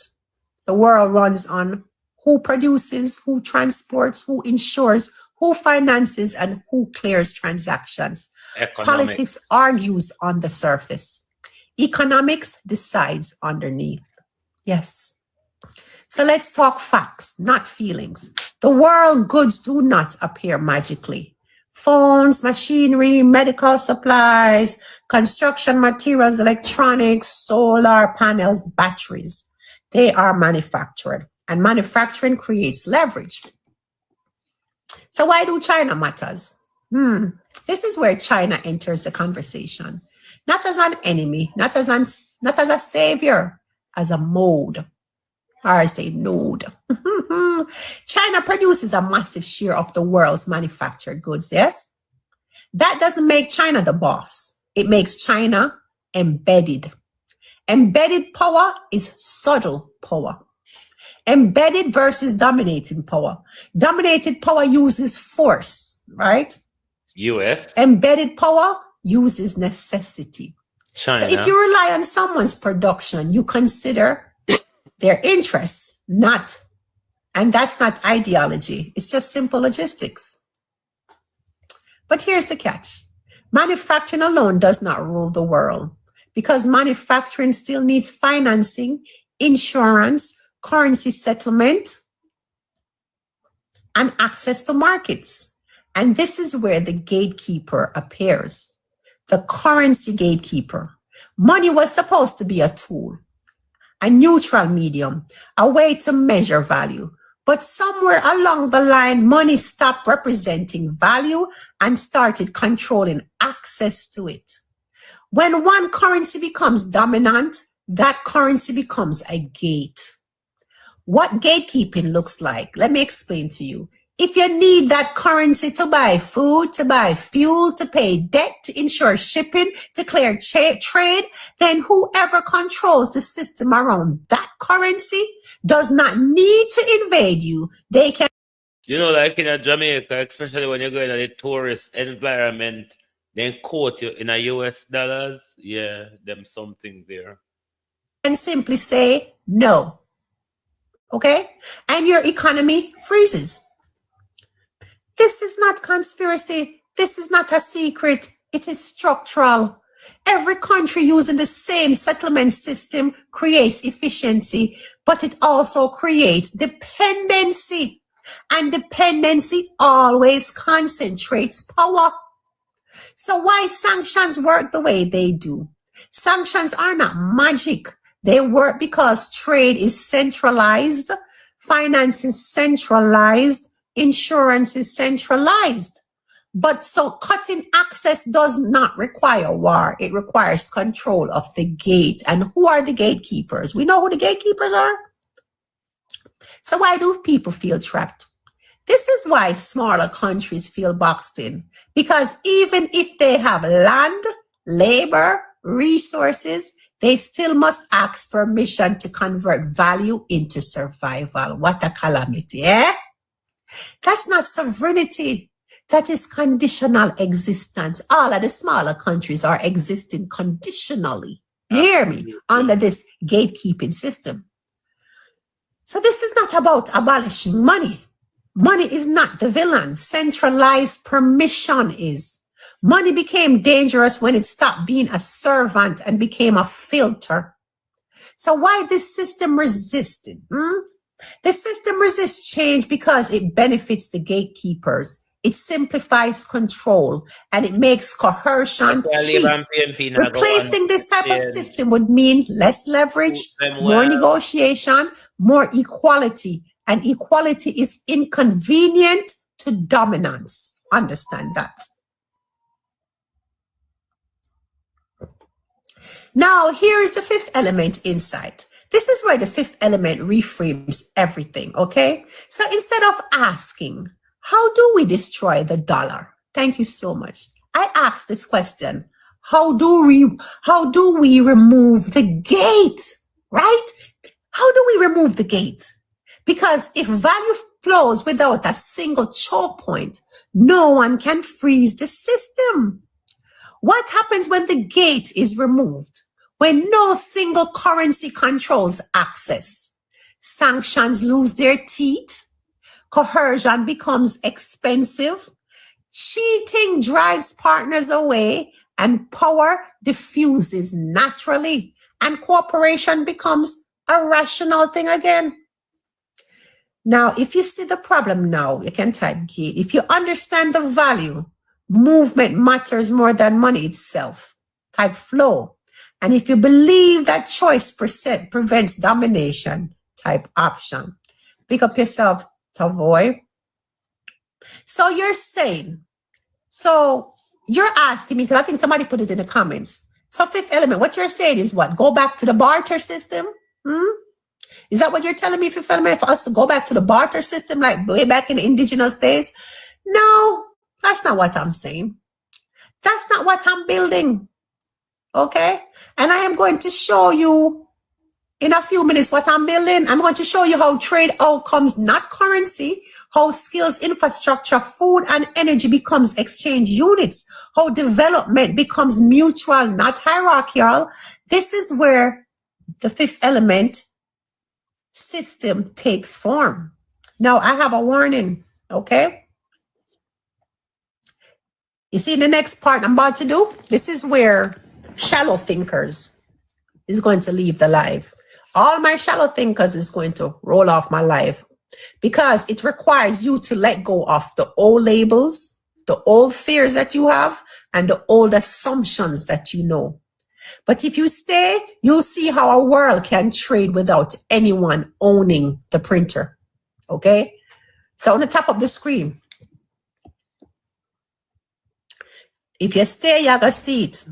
The world runs on who produces, who transports, who insures, who finances, and who clears transactions. Politics argues on the surface. Economics decides underneath. Yes. So let's talk facts, not feelings. The world goods do not appear magically. Phones, machinery, medical supplies, construction materials, electronics, solar panels, batteries. They are manufactured, and manufacturing creates leverage. So why do China matters? This is where China enters the conversation. Not as an enemy, not as a savior, as a mode. Or I say node. China produces a massive share of the world's manufactured goods, yes? That doesn't make China the boss. It makes China embedded. Embedded power is subtle power. Embedded versus dominating power. Dominated power uses force, right? US. Embedded power uses necessity. China. So if you rely on someone's production, you consider their interests, and that's not ideology. It's just simple logistics. But here's the catch. Manufacturing alone does not rule the world because manufacturing still needs financing, insurance, currency settlement, and access to markets. And this is where the gatekeeper appears, the currency gatekeeper. Money was supposed to be a tool, a neutral medium, a way to measure value. But somewhere along the line, money stopped representing value and started controlling access to it. When one currency becomes dominant, that currency becomes a gate. What gatekeeping looks like, let me explain to you. If you need that currency to buy food, to buy fuel, to pay debt, to ensure shipping, to clear trade, then whoever controls the system around that currency does not need to invade you. They can. You know, like in Jamaica, especially when you're going to the tourist environment, then quote you in a US dollars. Yeah, them something there. And simply say no. Okay? And your economy freezes. This is not conspiracy. This is not a secret. It is structural. Every country using the same settlement system creates efficiency, but it also creates dependency. And dependency always concentrates power. So why sanctions work the way they do? Sanctions are not magic. They work because trade is centralized, finance is centralized, insurance is centralized. But so cutting access does not require war. It requires control of the gate. And who are the gatekeepers? We know who the gatekeepers are. So why do people feel trapped? This is why smaller countries feel boxed in. Because even if they have land, labor, resources, they still must ask permission to convert value into survival. What a calamity, eh? That's not sovereignty. That is conditional existence. All of the smaller countries are existing conditionally. You hear me? Under this gatekeeping system. So this is not about abolishing money. Money is not the villain. Centralized permission is. Money became dangerous when it stopped being a servant and became a filter. So why this system resisted? The system resists change because it benefits the gatekeepers. It simplifies control and it makes coercion cheap. Replacing this type of system would mean less leverage, more negotiation, more equality. And equality is inconvenient to dominance. Understand that. Now, here is the fifth element, insight. This is where the fifth element reframes everything, okay? So instead of asking, how do we destroy the dollar? Thank you so much. I asked this question, how do we remove the gate, right? How do we remove the gate? Because if value flows without a single choke point, no one can freeze the system. What happens when the gate is removed? When no single currency controls access, sanctions lose their teeth, coercion becomes expensive, cheating drives partners away, and power diffuses naturally, and cooperation becomes a rational thing again. Now, if you see the problem now, you can type gate. If you understand the value, movement matters more than money itself, type flow. And if you believe that choice prevents domination, type option. Pick up yourself, Tavoy. So you're saying, so you're asking me, because I think somebody put it in the comments. So fifth element, what you're saying is what? Go back to the barter system? Is that what you're telling me, fifth element, for us to go back to the barter system like way back in the indigenous days? No, that's not what I'm saying. That's not what I'm building. Okay? And I am going to show you in a few minutes what I'm building. I'm going to show you how trade outcomes, not currency, how skills, infrastructure, food, and energy becomes exchange units, how development becomes mutual, not hierarchical. This is where the fifth element system takes form. Now, I have a warning, okay? You see the next part I'm about to do? This is where shallow thinkers is going to leave the life. All my shallow thinkers is going to roll off my life because it requires you to let go of the old labels, the old fears that you have, and the old assumptions that you know. But if you stay, you'll see how a world can trade without anyone owning the printer. Okay? So on the top of the screen, if you stay, you're going to see it.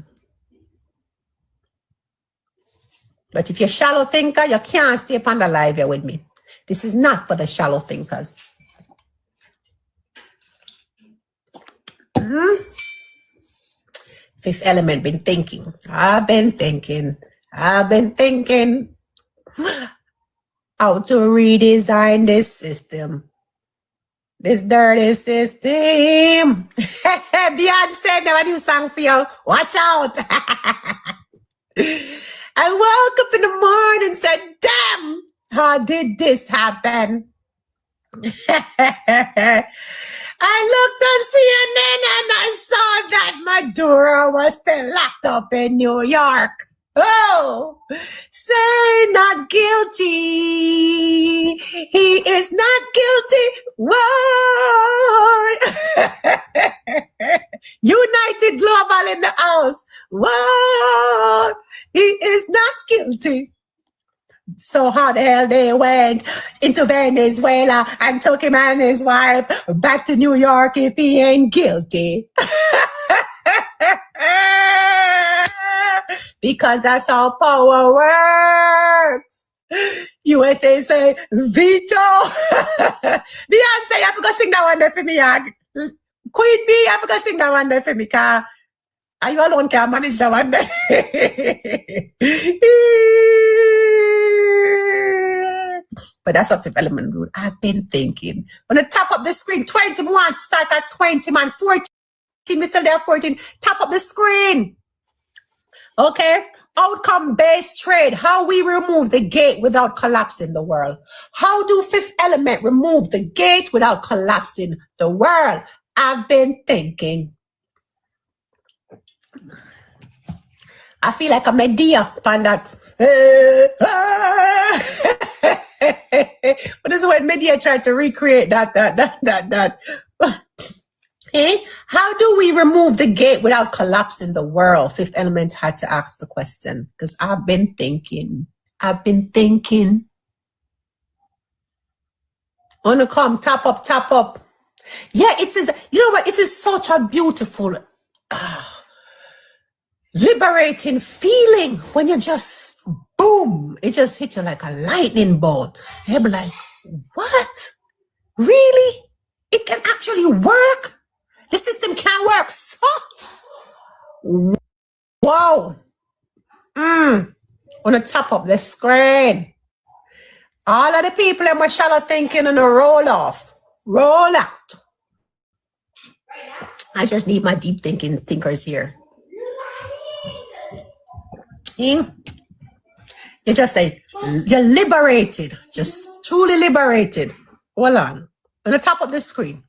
But if you're a shallow thinker, you can't stay upon the live here with me. This is not for the shallow thinkers. Fifth element, been thinking. I've been thinking how to redesign this system. This dirty system. Beyonce never do song for you. Watch out. I woke up in the morning and said, damn, how did this happen? I looked on CNN and I saw that Maduro was still locked up in New York. Oh, say not guilty. He is not guilty. Whoa. United Global in the house. Whoa. He is not guilty. So how the hell they went into Venezuela and took him and his wife back to New York if he ain't guilty? Because that's how power works. USA say veto. Beyonce, you have to go sing that one there for me. Queen B, you have to go sing that one there for me. Cause you alone can manage that one there. But that's what development rule. I've been thinking. On the top of the screen, 21, start at 20, man, 14, we still there 14. Top of the screen. Okay? Outcome-based trade. How we remove the gate without collapsing the world. How do fifth element remove the gate without collapsing the world? I've been thinking. I feel like a Medea upon that. But this is when Medea tried to recreate that. Hey, how do we remove the gate without collapsing the world? Fifth element had to ask the question because I've been thinking. Wanna come, tap up. Yeah, it is, you know what? It is such a beautiful, liberating feeling when you just, boom, it just hits you like a lightning bolt. You'll be like, what? Really? It can actually work? The system can work. So, wow. On the top of the screen. All of the people in my shallow thinking and a roll off. Roll out. I just need my deep thinking thinkers here. King, you just say, you're liberated. Just truly liberated. Hold on. On the top of the screen.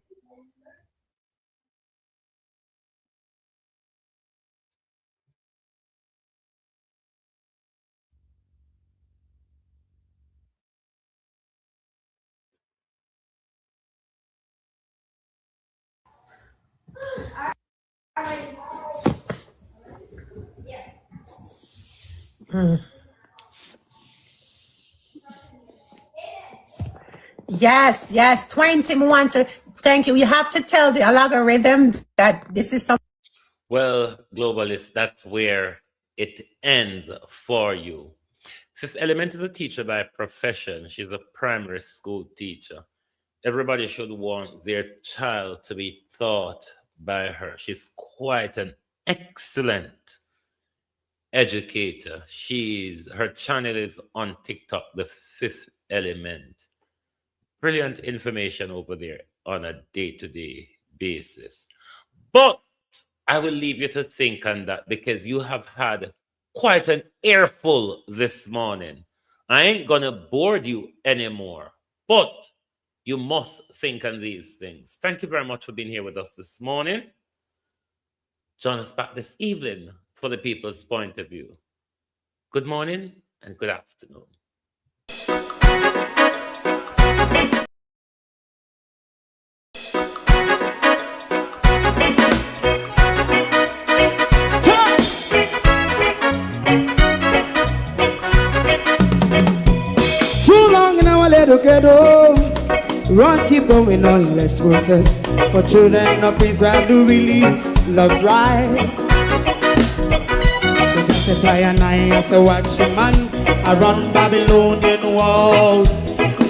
Yes, yes. 20 more want to thank you. You have to tell the algorithm that this is something. Well, globalists, that's where it ends for you. Fifth Element is a teacher by profession. She's a primary school teacher. Everybody should want their child to be taught by her. She's quite an excellent educator. Her channel is on TikTok, The Fifth Element. Brilliant information over there on a day-to-day basis. But I will leave you to think on that because you have had quite an earful this morning. I ain't gonna bore you anymore, but you must think on these things. Thank you very much for being here with us this morning. Join us back this evening for the people's point of view. Good morning and good afternoon. Ghetto, run, keep going on, less process. For children of Israel do really love rights. So just a tie and I say watch a man around Babylonian walls.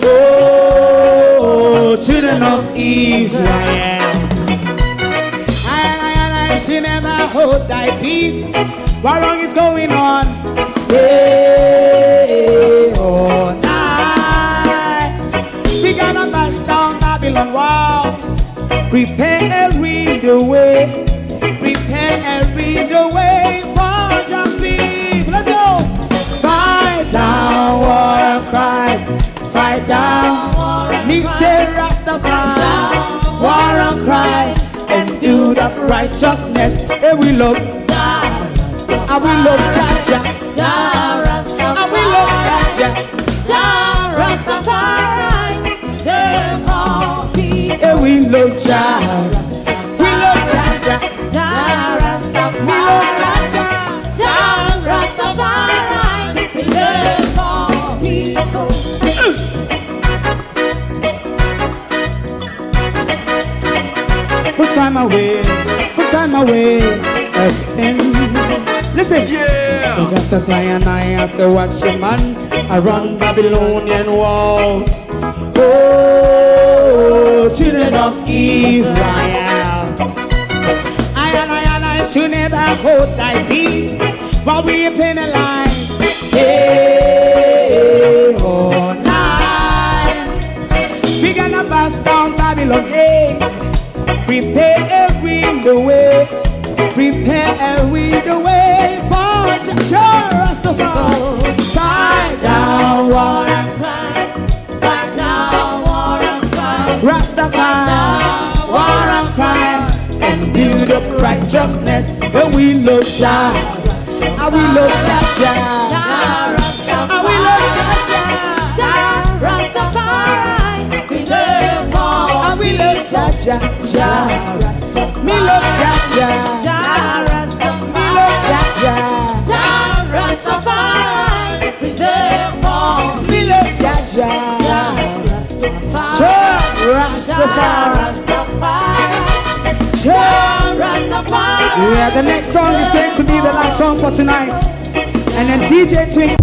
Oh, children of Israel, I should never hold thy peace. What wrong is going on? Hey, oh, we gotta bust down Babylon walls. Prepare and read the way. Prepare and read the way for your people. Let's go. Fight down war and crime. Fight down me say Rastafari. War and crime and do that righteousness. And we love Jah. And we love Jah. And we love Jah. Jah Rastafari. Yeah, we love Jah. We love Jah. Jah Rastafari. We love Jah. Jah Rastafari. Preserve all people. Put time away again. Listen. Yeah. So just as I and I say watch a man around Babylonian walls. Oh, children of Israel, I should never hold thy peace while we penalize. Hey, oh, night. We gonna bust down Babylon gates. Prepare and read the way. Prepare and read the way for Jah Rastafari. Fight down war and Rastafari, war and crime, and build up righteousness. And we love Jah, and we love Jah, and we love Jah Rastafari. Preserve all. and we love Jah. Me love Jah, Jah Rastafari. me love Jah. Jah Rastafari. Preserve all. Me love Jah. Rastafari. Yeah, the next song is going to be the last song for tonight. And then DJ Twink.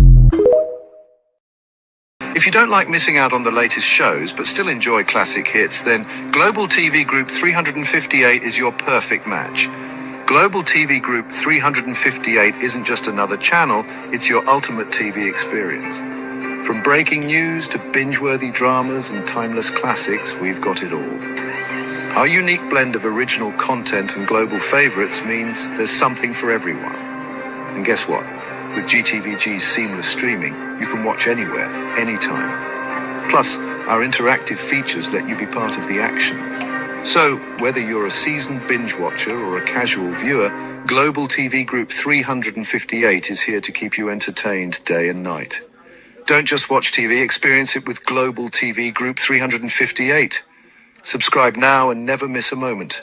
If you don't like missing out on the latest shows but still enjoy classic hits, then Global TV Group 358 is your perfect match. Global TV Group 358 isn't just another channel, it's your ultimate TV experience. From breaking news to binge-worthy dramas and timeless classics, we've got it all. Our unique blend of original content and global favorites means there's something for everyone. And guess what? With GTVG's seamless streaming, you can watch anywhere, anytime. Plus, our interactive features let you be part of the action. So, whether you're a seasoned binge watcher or a casual viewer, Global TV Group 358 is here to keep you entertained day and night. Don't just watch TV, experience it with Global TV Group 358. Subscribe now and never miss a moment.